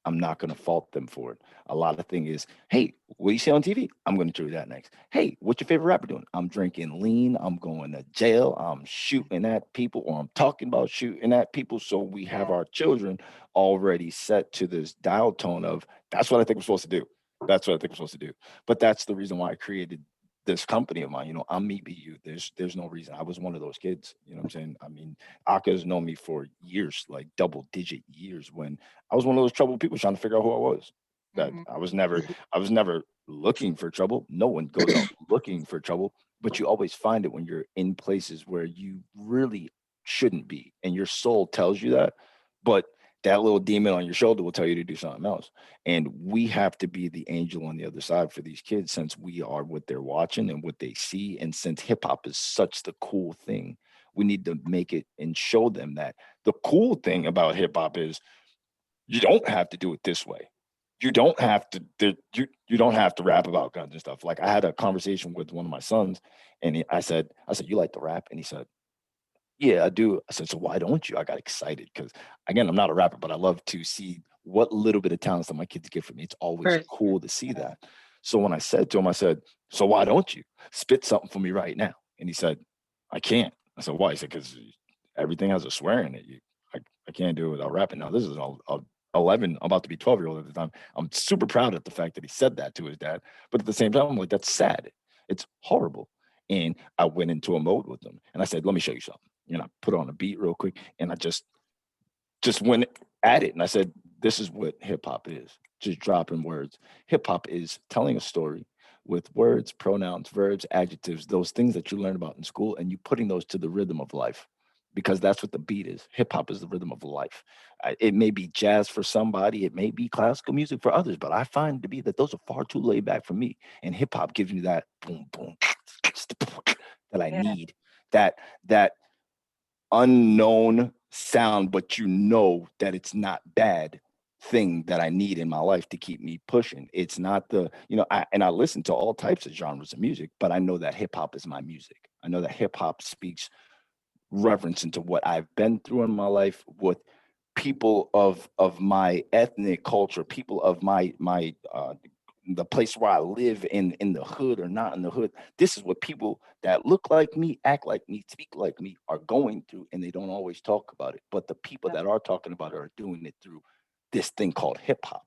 I'm not going to fault them for it. A lot of thing is, hey, what you see on TV? I'm going to do that next. Hey, what's your favorite rapper doing? I'm drinking lean. I'm going to jail. I'm shooting at people, or I'm talking about shooting at people. So we have our children already set to this dial tone of, that's what I think we're supposed to do. That's what I think we're supposed to do. But that's the reason why I created this company of mine. I'm Meet Be You. There's no reason. I was one of those kids. You know what I'm saying? I mean, Aka's known me for years, like double-digit years, when I was one of those troubled people trying to figure out who I was. That I was never looking for trouble. No one goes out looking for trouble, but you always find it when you're in places where you really shouldn't be, and your soul tells you that. But that little demon on your shoulder will tell you to do something else. And we have to be the angel on the other side for these kids, since we are what they're watching and what they see. And since hip hop is such the cool thing, we need to make it and show them that the cool thing about hip hop is you don't have to do it this way. You don't have to, you don't have to rap about guns and stuff. Like, I had a conversation with one of my sons, and I said, you like to rap? And he said, yeah, I do. I said, so why don't you? I got excited because, again, I'm not a rapper, but I love to see what little bit of talents that my kids get from me. It's always Right. cool to see that. So when I said to him, I said, so why don't you spit something for me right now? And he said, I can't. I said, why? He said, because everything has a swear in it. I can't do it without rapping. Now, this is a 11, about to be 12-year-old at the time. I'm super proud of the fact that he said that to his dad. But at the same time, I'm like, that's sad. It's horrible. And I went into a mode with him. And I said, let me show you something. And I put on a beat real quick. And I just went at it. And I said, this is what hip hop is. Just dropping words. Hip hop is telling a story with words, pronouns, verbs, adjectives, those things that you learn about in school, and you putting those to the rhythm of life, because that's what the beat is. Hip hop is the rhythm of life. It may be jazz for somebody, it may be classical music for others, but I find to be that those are far too laid back for me. And hip hop gives me that boom, boom, that I need, that unknown sound, but you know that it's not bad thing that I need in my life to keep me pushing. It's not the, I listen to all types of genres of music, but I know that hip hop is my music. I know that hip hop speaks reverence into what I've been through in my life with people of my ethnic culture, people of my the place where I live in the hood or not in the hood. This is what people that look like me, act like me, speak like me are going through, and they don't always talk about it. But the people that are talking about it are doing it through this thing called hip hop.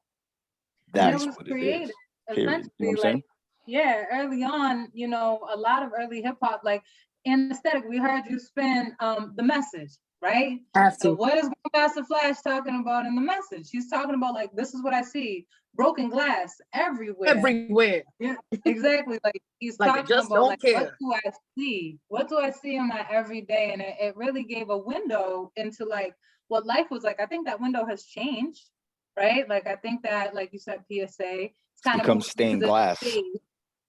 And it That's was what it created is. Period. You know essentially, what I'm like, saying? yeah, early on, a lot of early hip hop, like in aesthetic, we heard you spin the message, right? Have So to. what is Grandmaster Flash talking about in the message? He's talking about, like, this is what I see, broken glass everywhere. Everywhere. Yeah, exactly. Like, he's Like, I talking just about, don't like, what care. do I see? What do I see in my everyday? And it really gave a window into, like, what life was like. I think that window has changed, right? Like, I think that, like you said, PSA, it's kind of Becomes moved into stained this glass. space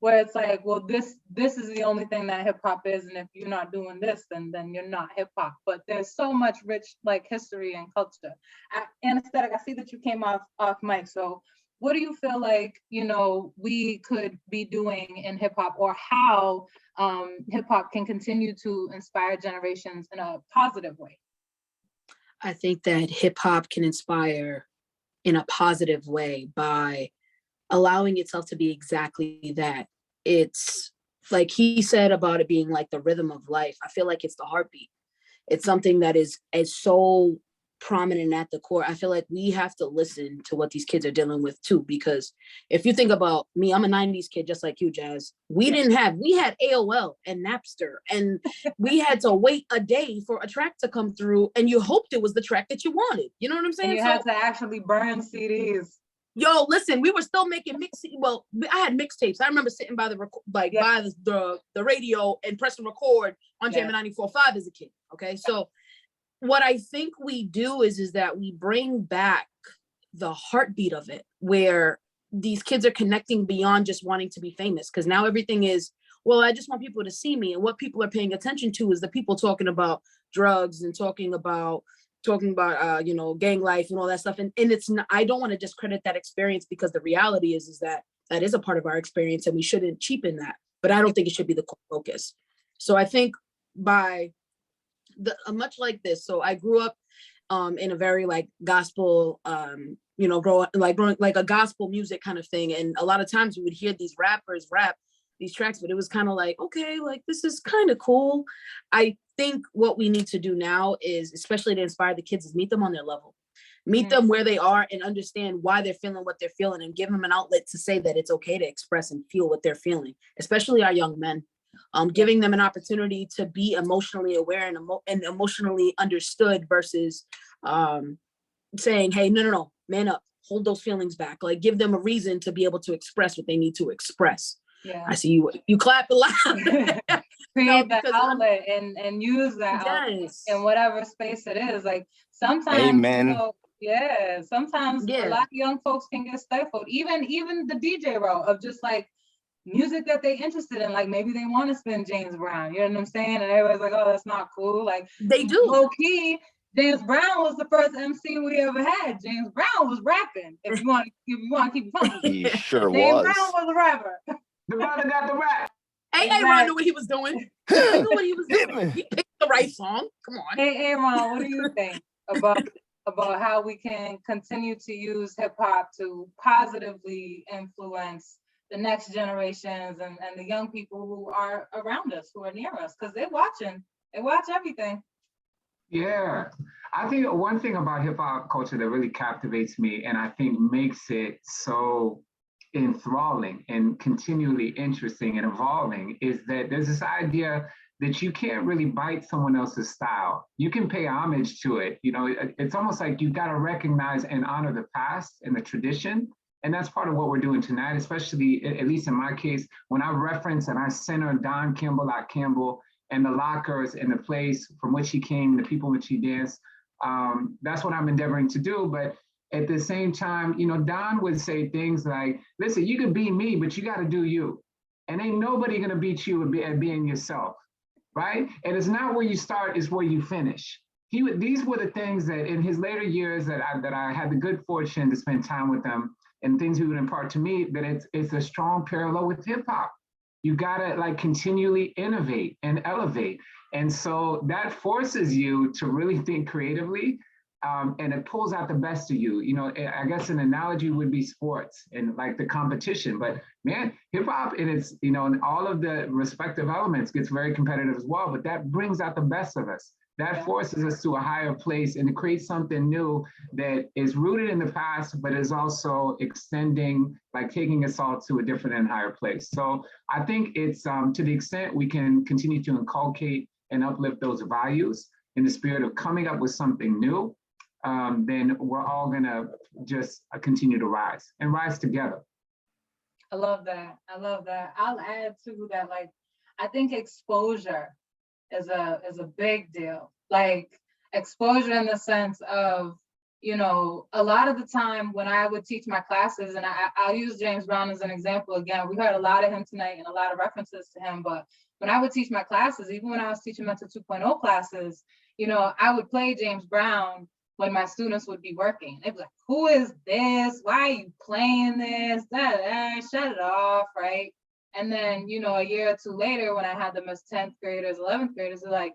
where it's like, well, this is the only thing that hip hop is, and if you're not doing this, then you're not hip hop. But there's so much rich, like, history and culture. And aesthetic, I see that you came off mic. So what do you feel like, we could be doing in hip hop, or how hip hop can continue to inspire generations in a positive way? I think that hip hop can inspire in a positive way by allowing itself to be exactly that. It's like he said about it being like the rhythm of life. I feel like it's the heartbeat. It's something that is so prominent at the core. I feel like we have to listen to what these kids are dealing with too, because if you think about me, I'm a 90s kid just like you, Jazz. We had AOL and Napster, and we had to wait a day for a track to come through, and you hoped it was the track that you wanted. You know what I'm saying? And you had to actually burn CDs. Yo, listen, we were still making well, I had mixtapes. I remember sitting by by the radio and pressing record on Jam 94.5 as a kid. Okay, so what I think we do is that we bring back the heartbeat of it, where these kids are connecting beyond just wanting to be famous, because now everything is, well, I just want people to see me, and what people are paying attention to is the people talking about drugs and talking about gang life and all that stuff. And it's not, I don't want to discredit that experience, because the reality is that is a part of our experience, and we shouldn't cheapen that, but I don't think it should be the focus. So I think by much like this, so I grew up in a very like gospel, growing like a gospel music kind of thing. And a lot of times we would hear these rappers rap these tracks, but it was kind of like, okay, like this is kind of cool. I think what we need to do now is, especially to inspire the kids, is meet them on their level, meet them where they are, and understand why they're feeling what they're feeling, and give them an outlet to say that it's okay to express and feel what they're feeling, especially our young men. Giving them an opportunity to be emotionally aware and emotionally understood, versus saying, hey, no, man up, hold those feelings back. Like, give them a reason to be able to express what they need to express. Yeah. I see you clap a lot. Create that outlet and use that outlet in whatever space it is. Like, sometimes, Amen. Yeah, sometimes a Yeah. lot of young folks can get stifled. Even the DJ role of just like music that they interested in, like maybe they want to spin James Brown, you know what I'm saying? And everybody's like, oh, that's not cool. Like They do. low key, James Brown was the first MC we ever had. James Brown was rapping. If you want to keep it funky, He sure James was. Brown was a rapper. The brother got the rap. Ron knew what he was doing. He knew what he was Hit doing. me. He picked the right song. Come on. Hey, Ron, what do you think about how we can continue to use hip hop to positively influence the next generations and the young people who are around us, who are near us, because they're watching. They watch everything. Yeah, I think one thing about hip hop culture that really captivates me and I think makes it so enthralling and continually interesting and evolving is that there's this idea that you can't really bite someone else's style. You can pay homage to it. You know, it's almost like you got to recognize and honor the past and the tradition. And that's part of what we're doing tonight, especially, at least in my case, when I reference and I center Don Campbell, Campbell, and the lockers and the place from which he came, the people in which he danced. That's what I'm endeavoring to do. But at the same time, you know, Don would say things like, listen, you can be me, but you got to do you. And ain't nobody going to beat you at being yourself, right? And it's not where you start, it's where you finish. These were the things that in his later years that I had the good fortune to spend time with him and things he would impart to me, that it's a strong parallel with hip hop. You gotta like continually innovate and elevate. And so that forces you to really think creatively, and it pulls out the best of you. You know, I guess an analogy would be sports and like the competition, but man, hip hop in its, you know, in all of the respective elements gets very competitive as well, but that brings out the best of us. That forces us to a higher place and to create something new that is rooted in the past, but is also extending, like taking us all to a different and higher place. So I think it's to the extent we can continue to inculcate and uplift those values in the spirit of coming up with something new, then we're all gonna just continue to rise and rise together. I love that. I love that. I'll add to that, like, I think exposure is a big deal. Like exposure in the sense of, you know, a lot of the time when I would teach my classes, and I'll use James Brown as an example again, we heard a lot of him tonight and a lot of references to him, but when I would teach my classes, even when I was teaching Mentor 2.0 classes, you know, I would play James Brown when my students would be working. They'd be like, who is this? Why are you playing this? Shut it off, right? And then, you know, a year or two later, when I had them as 10th graders, 11th graders, they're like,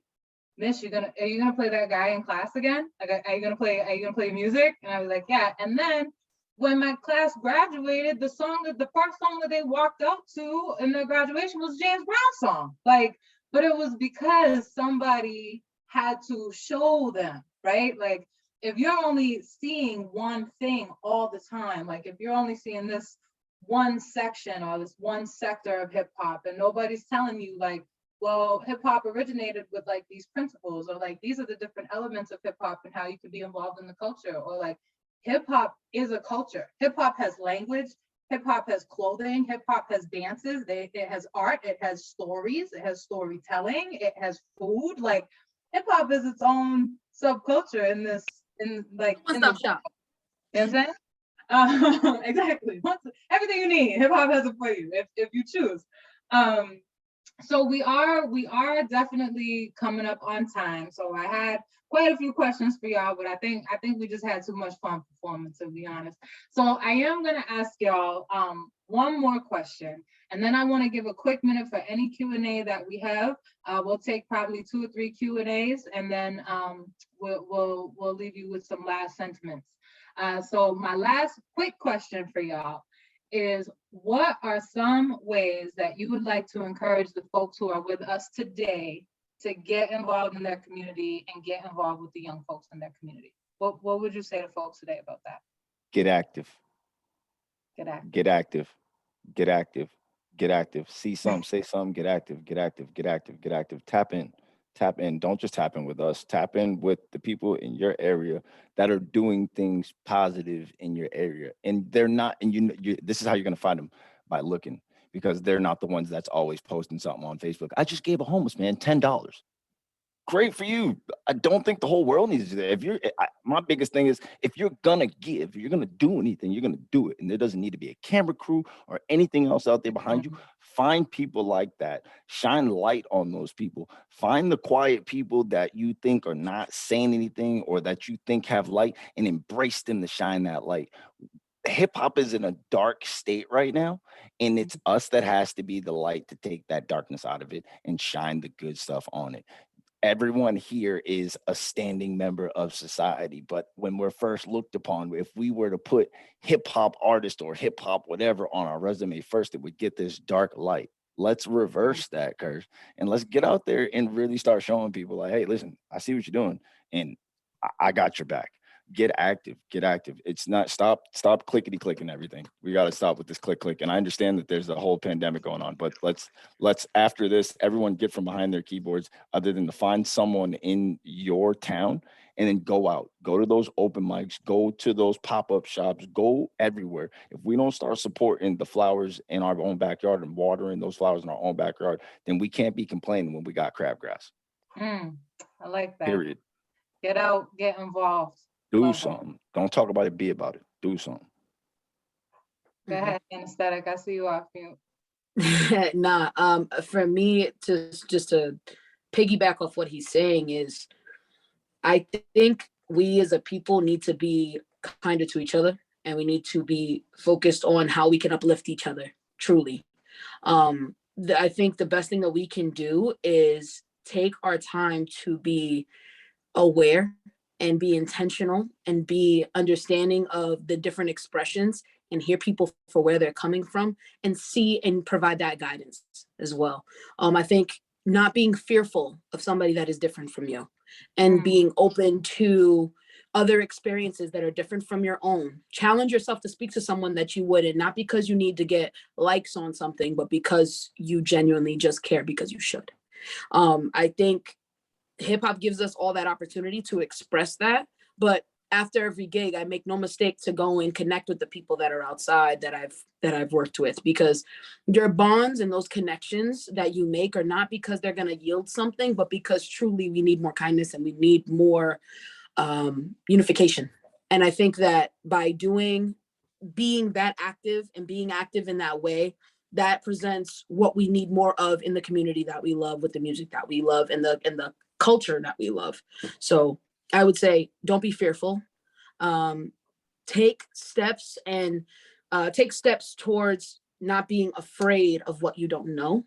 Miss, are you gonna play that guy in class again? Like, are you gonna play music? And I was like, yeah. And then when my class graduated, the first song that they walked out to in their graduation was James Brown's song. Like, but it was because somebody had to show them, right? Like, if you're only seeing one thing all the time, like if you're only seeing this one section or this one sector of hip hop and nobody's telling you like, well, hip hop originated with like these principles, or like these are the different elements of hip hop and how you can be involved in the culture, or like hip hop is a culture. Hip hop has language, hip hop has clothing, hip hop has dances, it has art, it has stories, it has storytelling, it has food. Like hip hop is its own subculture in this, One-stop shop. You know what I'm saying? Exactly. Everything you need, hip hop has it for you if you choose. So we are definitely coming up on time. So I had quite a few questions for y'all, but I think we just had too much fun performing, to be honest. So I am gonna ask y'all one more question, and then I want to give a quick minute for any Q&A that we have. We'll take probably 2 or 3 Q&As, and then we'll leave you with some last sentiments. So my last quick question for y'all is, what are some ways that you would like to encourage the folks who are with us today to get involved in their community and get involved with the young folks in their community? What would you say to folks today about that? Get active. Get active. Get active. Get active. Get active. See something, say something, get active, get active, get active, get active. Tap in. Tap in. Don't just tap in with us. Tap in with the people in your area that are doing things positive in your area. And they're not, and you this is how you're going to find them, by looking, because they're not the ones that's always posting something on Facebook. I just gave a homeless man $10. great for you. I don't think the whole world needs to do that. If you're, my biggest thing is if you're gonna give, you're gonna do anything, you're gonna do it. And there doesn't need to be a camera crew or anything else out there behind you. Find people like that. Shine light on those people. Find the quiet people that you think are not saying anything or that you think have light and embrace them to shine that light. Hip hop is in a dark state right now, and it's us that has to be the light to take that darkness out of it and shine the good stuff on it. Everyone here is a standing member of society, but when we're first looked upon, if we were to put hip hop artist or hip hop whatever on our resume first, it would get this dark light. Let's reverse that curse and let's get out there and really start showing people like, hey, listen, I see what you're doing and I got your back. Get active, get active. It's not stop clickety clicking everything. We got to stop with this click. And I understand that there's a whole pandemic going on, but let's after this, everyone get from behind their keyboards other than to find someone in your town and then go out, go to those open mics, go to those pop-up shops, go everywhere. If we don't start supporting the flowers in our own backyard and watering those flowers in our own backyard, then we can't be complaining when we got crabgrass. I like that. Period. Get out, get involved. Do Love that. something. Don't talk about it, be about it. Do something. Go ahead, anesthetic. I see you off mute. Nah, for me to just to piggyback off what he's saying is, I think we as a people need to be kinder to each other, and we need to be focused on how we can uplift each other. Truly, I think the best thing that we can do is take our time to be aware and be intentional and be understanding of the different expressions and hear people for where they're coming from and see and provide that guidance as well. I think not being fearful of somebody that is different from you and being open to other experiences that are different from your own. Challenge yourself to speak to someone that you wouldn't, not because you need to get likes on something, but because you genuinely just care because you should. I think hip hop gives us all that opportunity to express that, but after every gig, I make no mistake to go and connect with the people that are outside that I've worked with, because your bonds and those connections that you make are not because they're going to yield something, but because truly we need more kindness and we need more unification. And I think that by being that active and being active in that way, that presents what we need more of in the community that we love, with the music that we love, and the culture that we love. So I would say, don't be fearful. Take steps towards not being afraid of what you don't know,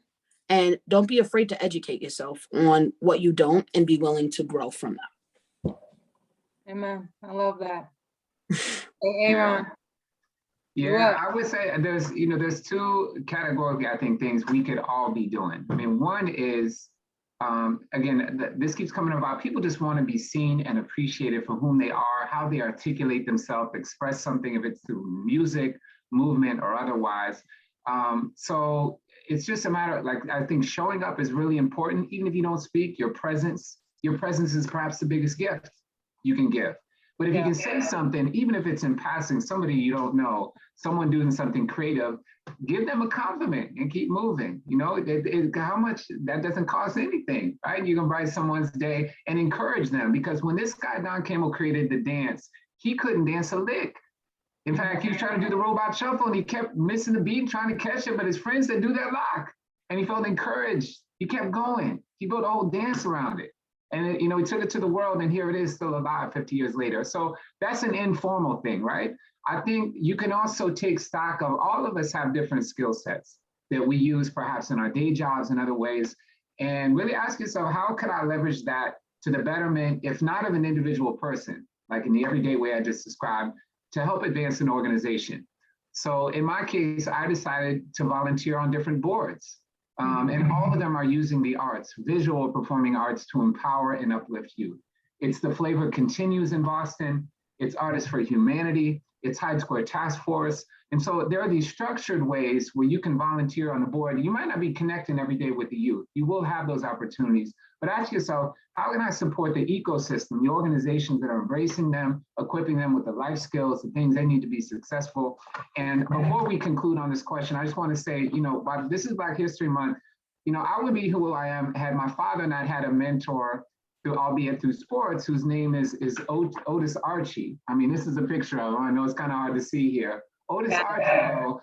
and don't be afraid to educate yourself on what you don't, and be willing to grow from that. Amen. I love that. Hey, Aaron. Yeah, I would say there's two categorically, I think, things we could all be doing. I mean, one is, again, this keeps coming about. People just want to be seen and appreciated for whom they are, how they articulate themselves, express something, if it's through music, movement, or otherwise. So it's just a matter of, like, I think showing up is really important. Even if you don't speak, your presence is perhaps the biggest gift you can give. But if you can say something, even if it's in passing, somebody you don't know, someone doing something creative, give them a compliment and keep moving. You know, how much that doesn't cost anything, right? You can brighten someone's day and encourage them, because when this guy Don Camo created the dance, he couldn't dance a lick. In fact, he was trying to do the robot shuffle and he kept missing the beat, trying to catch it, but his friends said, do that lock. And he felt encouraged. He kept going. He built a whole dance around it. And he took it to the world, and here it is, still alive 50 years later. So that's an informal thing, right? I think you can also take stock of, all of us have different skill sets that we use perhaps in our day jobs and other ways, and really ask yourself, how could I leverage that to the betterment, if not of an individual person, like in the everyday way I just described, to help advance an organization? So in my case, I decided to volunteer on different boards. And all of them are using the arts, visual performing arts, to empower and uplift youth. It's the Flavor Continues in Boston. It's Artists for Humanity. It's Hyde Square Task Force. And so there are these structured ways where you can volunteer on the board. You might not be connecting every day with the youth. You will have those opportunities, but ask yourself, how can I support the ecosystem, the organizations that are embracing them, equipping them with the life skills, the things they need to be successful? And before we conclude on this question, I just want to say, this is Black History Month. I would be who I am had my father not had a mentor albeit through sports, whose name is Otis Archie. I mean, this is a picture of him. I know it's kind of hard to see here. Otis Archie,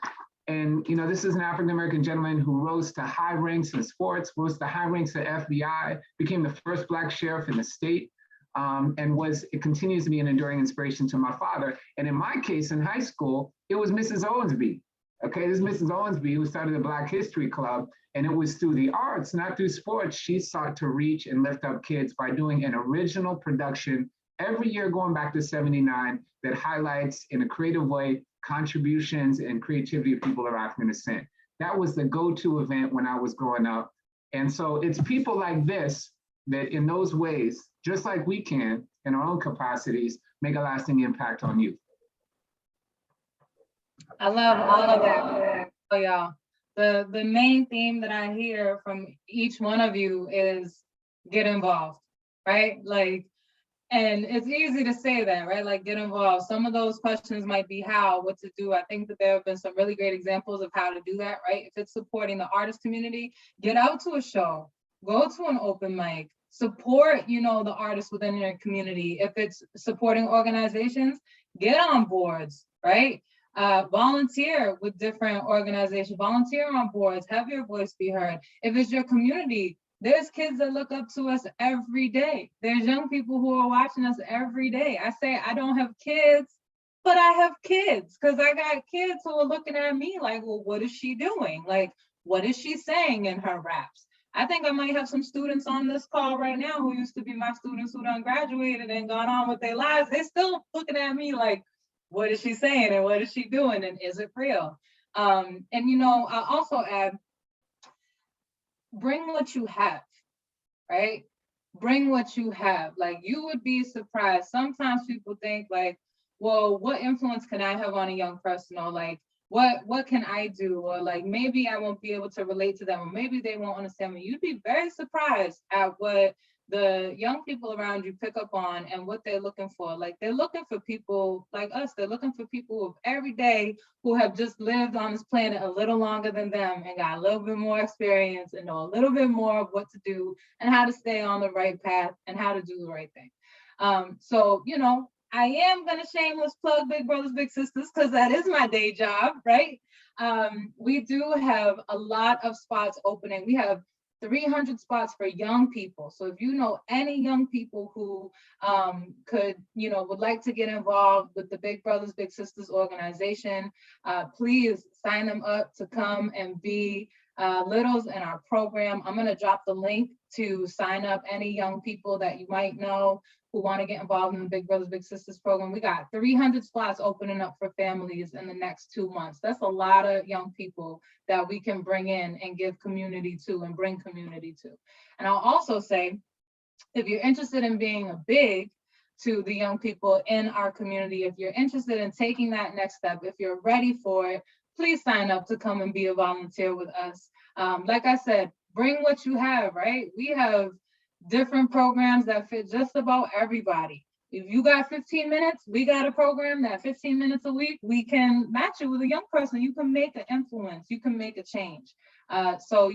and this is an African-American gentleman who rose to high ranks in sports, rose to high ranks at FBI, became the first Black sheriff in the state, and it continues to be an enduring inspiration to my father. And in my case, in high school, it was Mrs. Owensby. Okay, this is Mrs. Owensby who started the Black History Club, and it was through the arts, not through sports. She sought to reach and lift up kids by doing an original production every year going back to '79 that highlights in a creative way contributions and creativity of people of African descent. That was the go-to event when I was growing up. And so it's people like this that in those ways, just like we can in our own capacities, make a lasting impact on youth. I love all of that. Oh, y'all. The main theme that I hear from each one of you is get involved, right? Like, and it's easy to say that, right? Like, get involved. Some of those questions might be how, what to do. I think that there have been some really great examples of how to do that, right? If it's supporting the artist community, get out to a show, go to an open mic, support, the artists within your community. If it's supporting organizations, get on boards, right? Volunteer with different organizations, volunteer on boards, have your voice be heard. If it's your community, there's kids that look up to us every day. There's young people who are watching us every day. I say I don't have kids, but I have kids because I got kids who are looking at me like, well, what is she doing? Like, what is she saying in her raps? I think I might have some students on this call right now who used to be my students who done graduated and gone on with their lives. They're still looking at me like, what is she saying and what is she doing and is it real? And I'll also add, bring what you have, right? Bring what you have. Like, you would be surprised. Sometimes people think like, well, what influence can I have on a young person? Or like, what can I do? Or like, maybe I won't be able to relate to them, or maybe they won't understand me. You'd be very surprised at what the young people around you pick up on and what they're looking for. Like, they're looking for people like us. They're looking for people of every day who have just lived on this planet a little longer than them and got a little bit more experience and know a little bit more of what to do and how to stay on the right path and how to do the right thing. So, I am gonna shameless plug Big Brothers Big Sisters because that is my day job, right? We do have a lot of spots opening. We have 300 spots for young people. So if you know any young people who would like to get involved with the Big Brothers Big Sisters organization, please sign them up to come and be littles in our program. I'm gonna drop the link to sign up any young people that you might know who want to get involved in the Big Brothers Big Sisters program. We got 300 spots opening up for families in the next 2 months. That's a lot of young people that we can bring in and give community to and bring community to. And I'll also say, if you're interested in being a big to the young people in our community, if you're interested in taking that next step, if you're ready for it, please sign up to come and be a volunteer with us. Like I said, bring what you have, right? We have different programs that fit just about everybody. If you got 15 minutes, we got a program that 15 minutes a week, we can match you with a young person. You can make an influence, you can make a change. So,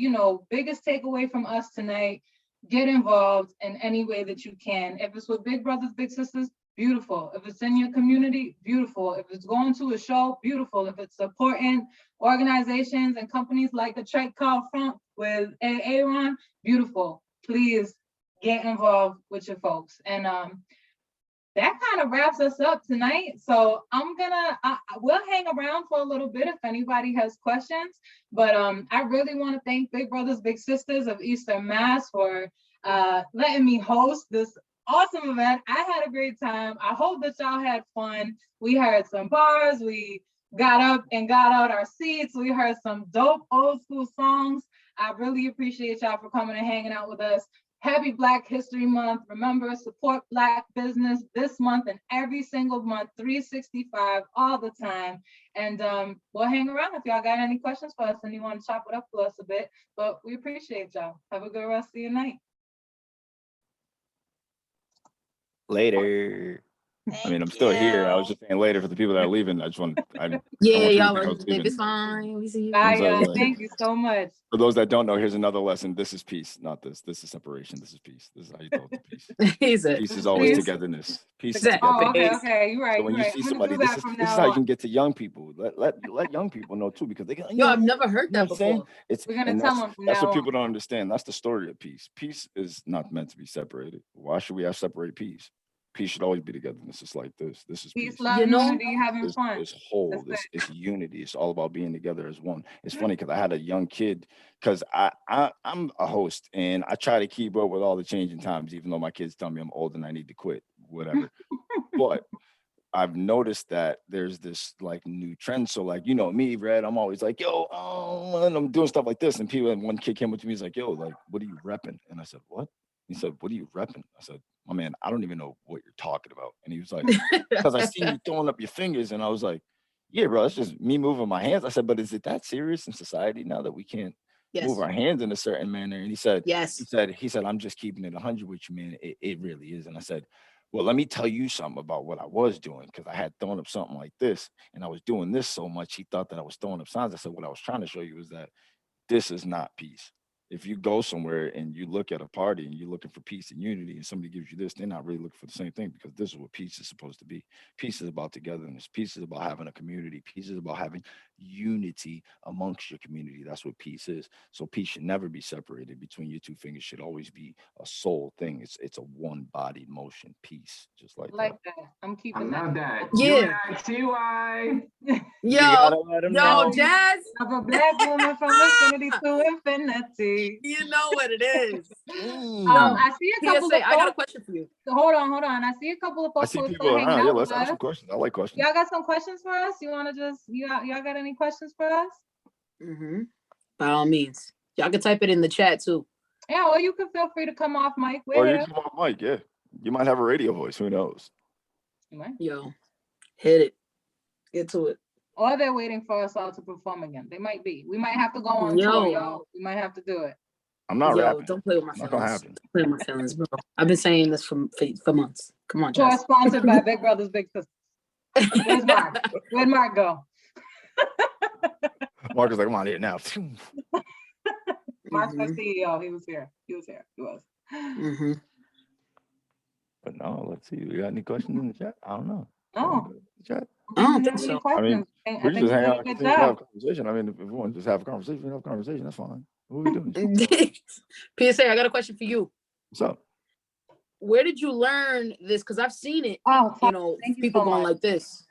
biggest takeaway from us tonight, get involved in any way that you can. If it's with Big Brothers, Big Sisters, beautiful. If it's in your community, beautiful. If it's going to a show, beautiful. If it's supporting organizations and companies like the Trek Call Front with Aaron, beautiful. Please get involved with your folks. And that kind of wraps us up tonight. So we'll hang around for a little bit if anybody has questions, but I really want to thank Big Brothers Big Sisters of Eastern Mass for letting me host this awesome event. I had a great time. I hope that y'all had fun. We heard some bars, we got up and got out our seats, we heard some dope old school songs. I really appreciate y'all for coming and hanging out with us. Happy Black History Month. Remember, support Black business this month and every single month, 365 all the time. And we'll hang around if y'all got any questions for us and you want to chop it up for us a bit. But we appreciate y'all. Have a good rest of your night. Later. I mean, I'm still here. I was just saying later for the people that are leaving. I want Yeah, you to y'all think I are was leaving. it's fine. We see you. Bye, So, y'all. like, Thank you so much. For those that don't know, here's another lesson. This is peace, not this. This is separation. This is peace. This is how you throw the peace. He said, Peace is always Peace. togetherness. Peace is Exactly. Oh, togetherness. okay, okay. You're right. So when You're you right. see I'm gonna somebody, do that from this now is how you on. can get to young people. Let young people know too, because they can. Yo, I've never heard You know that what I'm saying? before. It's We're gonna and tell them from that's now what on. people don't understand. That's the story of peace. Peace is not meant to be separated. Why should we have separated peace? Peace should always be togetherness. It's like this. This is Peace, peace. love, You know- unity, having It's, fun. it's whole. That's It's unity. It's all about being together as one. It's funny because I had a young kid because I'm a host and I try to keep up with all the changing times, even though my kids tell me I'm old and I need to quit, whatever. But I've noticed that there's this like new trend. So like, you know, me, Red, I'm always like, yo, and I'm doing stuff like this. And people, and one kid came up to me, he's like, yo, like, what are you repping? And I said, what? He said, what are you repping? I said, my man, I don't even know what you're talking about. And he was like, because I seen you throwing up your fingers. And I was like, yeah, bro, it's just me moving my hands. I said, but is it that serious in society now that we can't move Yes. our hands in a certain manner? And he said, Yes. he said, I'm just keeping it 100 with you, man. It really is. And I said, well, let me tell you something about what I was doing, because I had thrown up something like this and I was doing this so much. He thought that I was throwing up signs. I said, what I was trying to show you is that this is not peace. If you go somewhere and you look at a party and you're looking for peace and unity and somebody gives you this, they're not really looking for the same thing, because this is what peace is supposed to be. Peace is about togetherness. Peace is about having a community. Peace is about having unity amongst your community. That's what peace is. So peace should never be separated between your two fingers. Should always be a soul thing. It's a one bodied motion. Peace, just like like that. that. I'm I keeping love that. that. Yeah. UNITY. You gotta Yo, let 'em yo, know. Jazz, Of a black woman from infinity to infinity. you know what it is. I see a couple PSA, of I got a folks. question for you. Hold on. I see a couple of I folks see who are people still hanging around. Yeah, out with let's ask us. some questions. I like questions. Y'all got some questions for us? You want to just y'all got any questions for us? Mm-hmm. By all means, y'all can type it in the chat too. Yeah, or you can feel free to come off mic. Or We're you here. come on mic, yeah. You might have a radio voice. Who knows? Yo, hit it. Get to it. Or they're waiting for us all to perform again. They might be. We might have to go on Yo. tour, y'all. We might have to do it. I'm not Yo, rapping. don't play with my Not gonna feelings. happen. Don't play with my feelings, bro. I've been saying this for months. Come on, Tour Jazz. sponsored by Big Brothers Big Sisters. Where's Mark? Where'd Mark go? Marcus like, I'm on here now. Mark's our Mhm. CEO. He was here. He was. Mhm. But no, let's see. We got any questions in the chat? I don't know. Oh. Chat? I don't We think have any so. questions. We I can think just hang we did out a and good continue to have job. a conversation. I mean, if we want to just have a conversation, we have a conversation. That's fine. What are we doing? PSA, I got a question for you. What's up? Where did you learn this? Because I've seen it, Oh, you know, thank you people so going much. like this.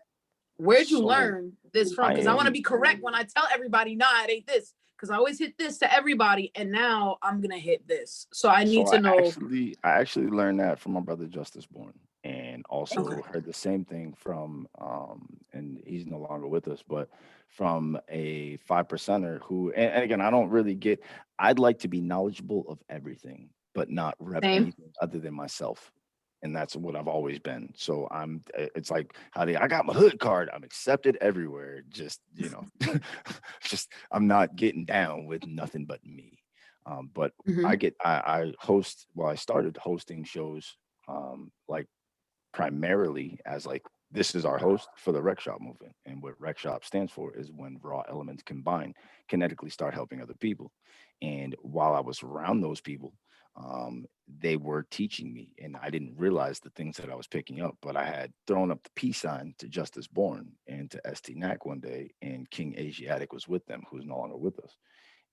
Where'd you So, learn this from? Because I want to am- be correct when I tell everybody, nah, it ain't this. Because I always hit this to everybody, and now I'm gonna hit this. So I need to know. I actually learned that from my brother Justice Bourne, and also Okay. heard the same thing from and he's no longer with us, but from a 5%er who, and again, I don't really get. I'd like to be knowledgeable of everything, but not rep Same. anything other than myself. And that's what I've always been. So it's like I got my hood card. I'm accepted everywhere. Just, you know, I'm not getting down with nothing but me. But Mhm. I host, well, I started hosting shows like primarily as like, this is our host for the Rec Shop movement. And what Rec Shop stands for is when raw elements combine, kinetically start helping other people. And while I was around those people, they were teaching me, and I didn't realize the things that I was picking up, but I had thrown up the peace sign to Justice Bourne and to ST-NAC one day, and King Asiatic was with them, who's no longer with us.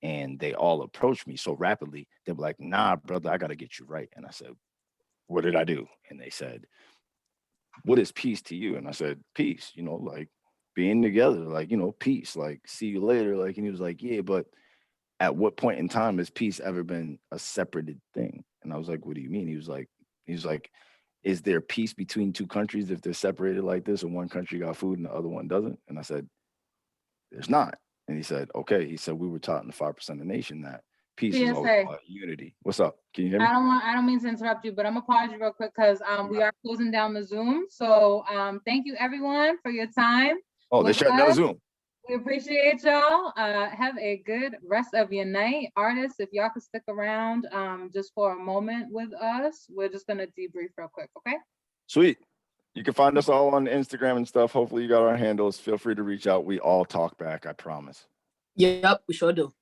And they all approached me so rapidly, they were like, nah, brother, I got to get you right. And I said, what did I do? And they said, what is peace to you? And I said, peace, you know, like being together, like, you know, peace, like see you later. Like, and he was like, yeah, but at what point in time has peace ever been a separated thing? And I was like, what do you mean? He was like, is there peace between two countries if they're separated like this, and one country got food and the other one doesn't? And I said, there's not. And he said, okay. He said, we were taught in the 5% of the nation that peace is always PSA. about unity. What's up? Can you hear me? I don't mean to interrupt you, but I'm gonna pause you real quick because we are closing down the Zoom. So thank you everyone for your time. Oh, they're shutting down the Zoom. We appreciate y'all. Have a good rest of your night. Artists, if y'all could stick around just for a moment with us, we're just gonna debrief real quick, okay? Sweet. You can find us all on Instagram and stuff. Hopefully you got our handles. Feel free to reach out. We all talk back, I promise. Yep, we sure do.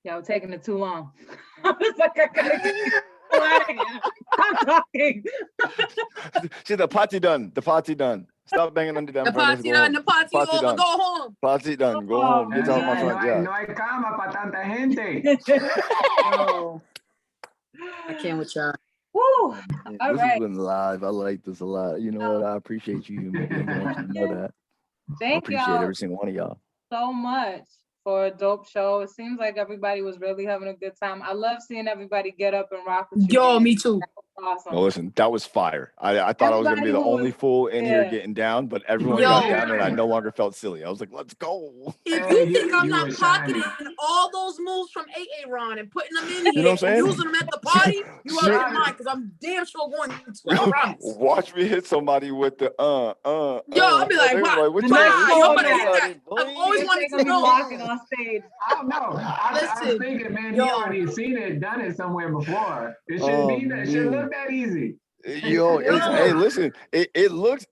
Y'all taking it too long. I was like, I gotta get you out of here. I'm talking. See, the party done. The party done. Stop banging on the damn The furnace. party Go done, home. the party Party over, done. go home. Party done. Go Oh, home. Get off my man. front No yard. hay cama para tanta gente. Oh, I can't with y'all. Woo. All This right. has been live. I like this a lot. You know what? I appreciate you being here. I want you to know that. I Thank appreciate y'all every single one of y'all. so much for a dope show. It seems like everybody was really having a good time. I love seeing everybody get up and rock with you. Yo, man. me too. That was awesome. No, listen, that was fire. I thought I was gonna be Everybody the who only was- fool in here yeah. getting down, but everyone Yo. got down and I no longer felt silly. I was like, let's go. If Hey, you think I'm you not were shining. pocketing all those moves from AA Ron and putting them in You here know what I'm and saying? using them at the party, you Shit. out your mind, because I'm damn sure going to. I promise. Watch me hit somebody with the Yo, I'll be like, They wow, were what you wow, doing? y'all What better you hit that. doing? I've always They're wanted to gonna be know. locking on stage. I don't know. I was Listen, thinking, man, yo. he already seen it, done it somewhere before. It shouldn't Oh, be that. It shouldn't man. look that easy. Yo, it's Yo. hey, listen, it looks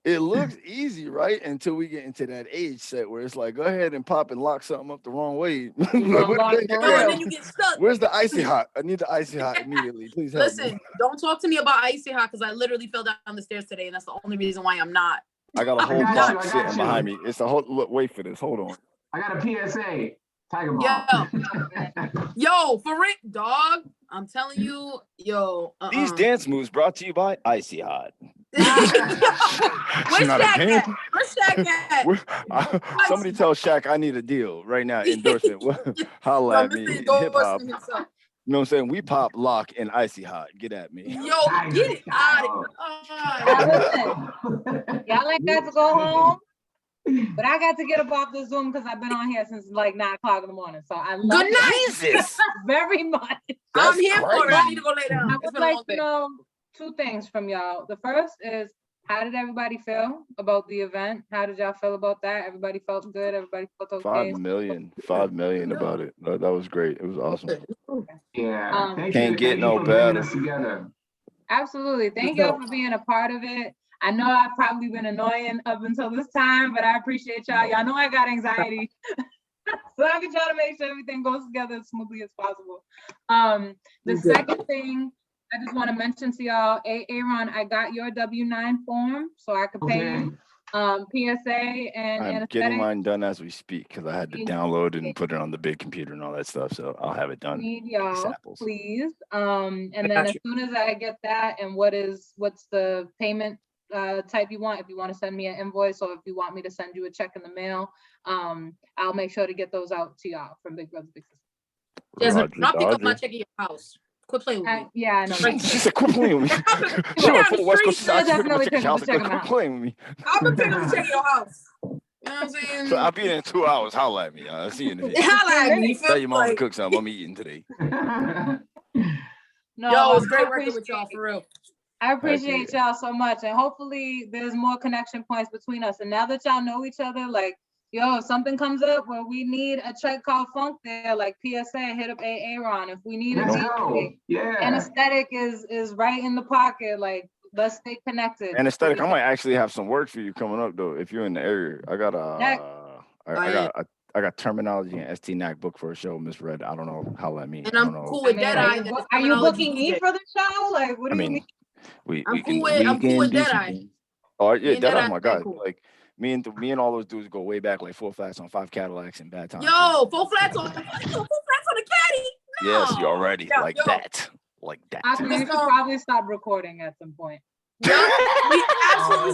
easy, right? Until we get into that age set where it's like, go ahead and pop and lock something up the wrong way. Like, gonna what lock the for heck? Yo, and real. then you get stuck. Where's the icy hot? I need the icy hot immediately. Please help me. Listen, don't talk to me about icy hot because I literally fell down the stairs today, and that's the only reason why I'm not. I got a I whole got block you, I got sitting you. behind me. It's a whole look. Wait for this. Hold on. I got a PSA. Tiger Ball. Yo, for Rick, dog. I'm telling you, yo. These dance moves brought to you by Icy Hot. Where's not a Shaq game. at? Where's Shaq at? Somebody tell Shaq I need a deal right now. Endorsement. Holla Yo, at me. Mr. Hip hop. Endorsement himself. You know what I'm saying? We pop, lock, and Icy Hot. Get at me. Yo, get it out of here. Y'all ain't got to go home, but I got to get up off the Zoom because I've been on here since like 9 o'clock in the morning. So I love Good it night. Jesus. very much. I'm here for it. I crazy. need to go lay down. I It's would been a like long to day. know 2 things from y'all. The first is, how did everybody feel about the event? How did y'all feel about that? Everybody felt good? Everybody felt okay? 5 million about it. That was great. It was awesome. Yeah. Thank Can't you. get Thank no you for bringing better. us together. Absolutely. Thank y'all for being a part of it. I know I've probably been annoying up until this time, but I appreciate y'all. Y'all know I got anxiety. So I can try to make sure everything goes together as smoothly as possible. The second thing I just want to mention to y'all, Aaron, I got your W-9 form so I could pay Okay. you. PSA and I'm anesthetic. getting mine done as we speak because I had to download it and put it on the big computer and all that stuff. So I'll have it done. Need y'all, Samples. please. And then got as you. soon as I get that, and what's the payment type you want? If you want to send me an invoice or if you want me to send you a check in the mail, I'll make sure to get those out to y'all from Big Brother Big Sister. Jasmine, Roger, I'll pick up my Dodger. check at your house. Quit playing with me. Yeah, I know. She said, quit playing with me. She down went the full West Coast. She street, said, I definitely pick up my pick check up at the your house. check in my Quit house. playing with me. I'm gonna pick up the check at your house. You know what I'm saying? So I'll be there in 2 hours. Holla at me. I'll see you in the video. Holla at me. You Tell feel your mom to like, cook something. I'm eating today. No, yo, it's I great working with appreciate y'all for real. I appreciate y'all so much, and hopefully there's more connection points between us. And now that y'all know each other, like, yo, if something comes up where we need a check called funk there, like PSA, hit up Aaron. If we need a Let's DJ, go. Yeah. anesthetic is right in the pocket. Like, let's stay connected. Anesthetic. I might actually have some work for you coming up though. If you're in the area, I got I got terminology and ST-NAC book for a show misread. I don't know how that means. And I I'm don't know. cool I with mean, Deadeye. are you booking me for the show? Like, what I do you mean, mean? we I'm can cool with do some Deadeye. things. Oh yeah, Me and Deadeye's Deadeye my stay guy. cool. Like me and all those dudes go way back, like 4 flats on 5 Cadillacs and bad times. Yo, full flats on the caddy. Yes, you No. already Yeah, like yo. that. Like that. Aqua, you should Let's go. probably stop recording at some point. Yo, we absolutely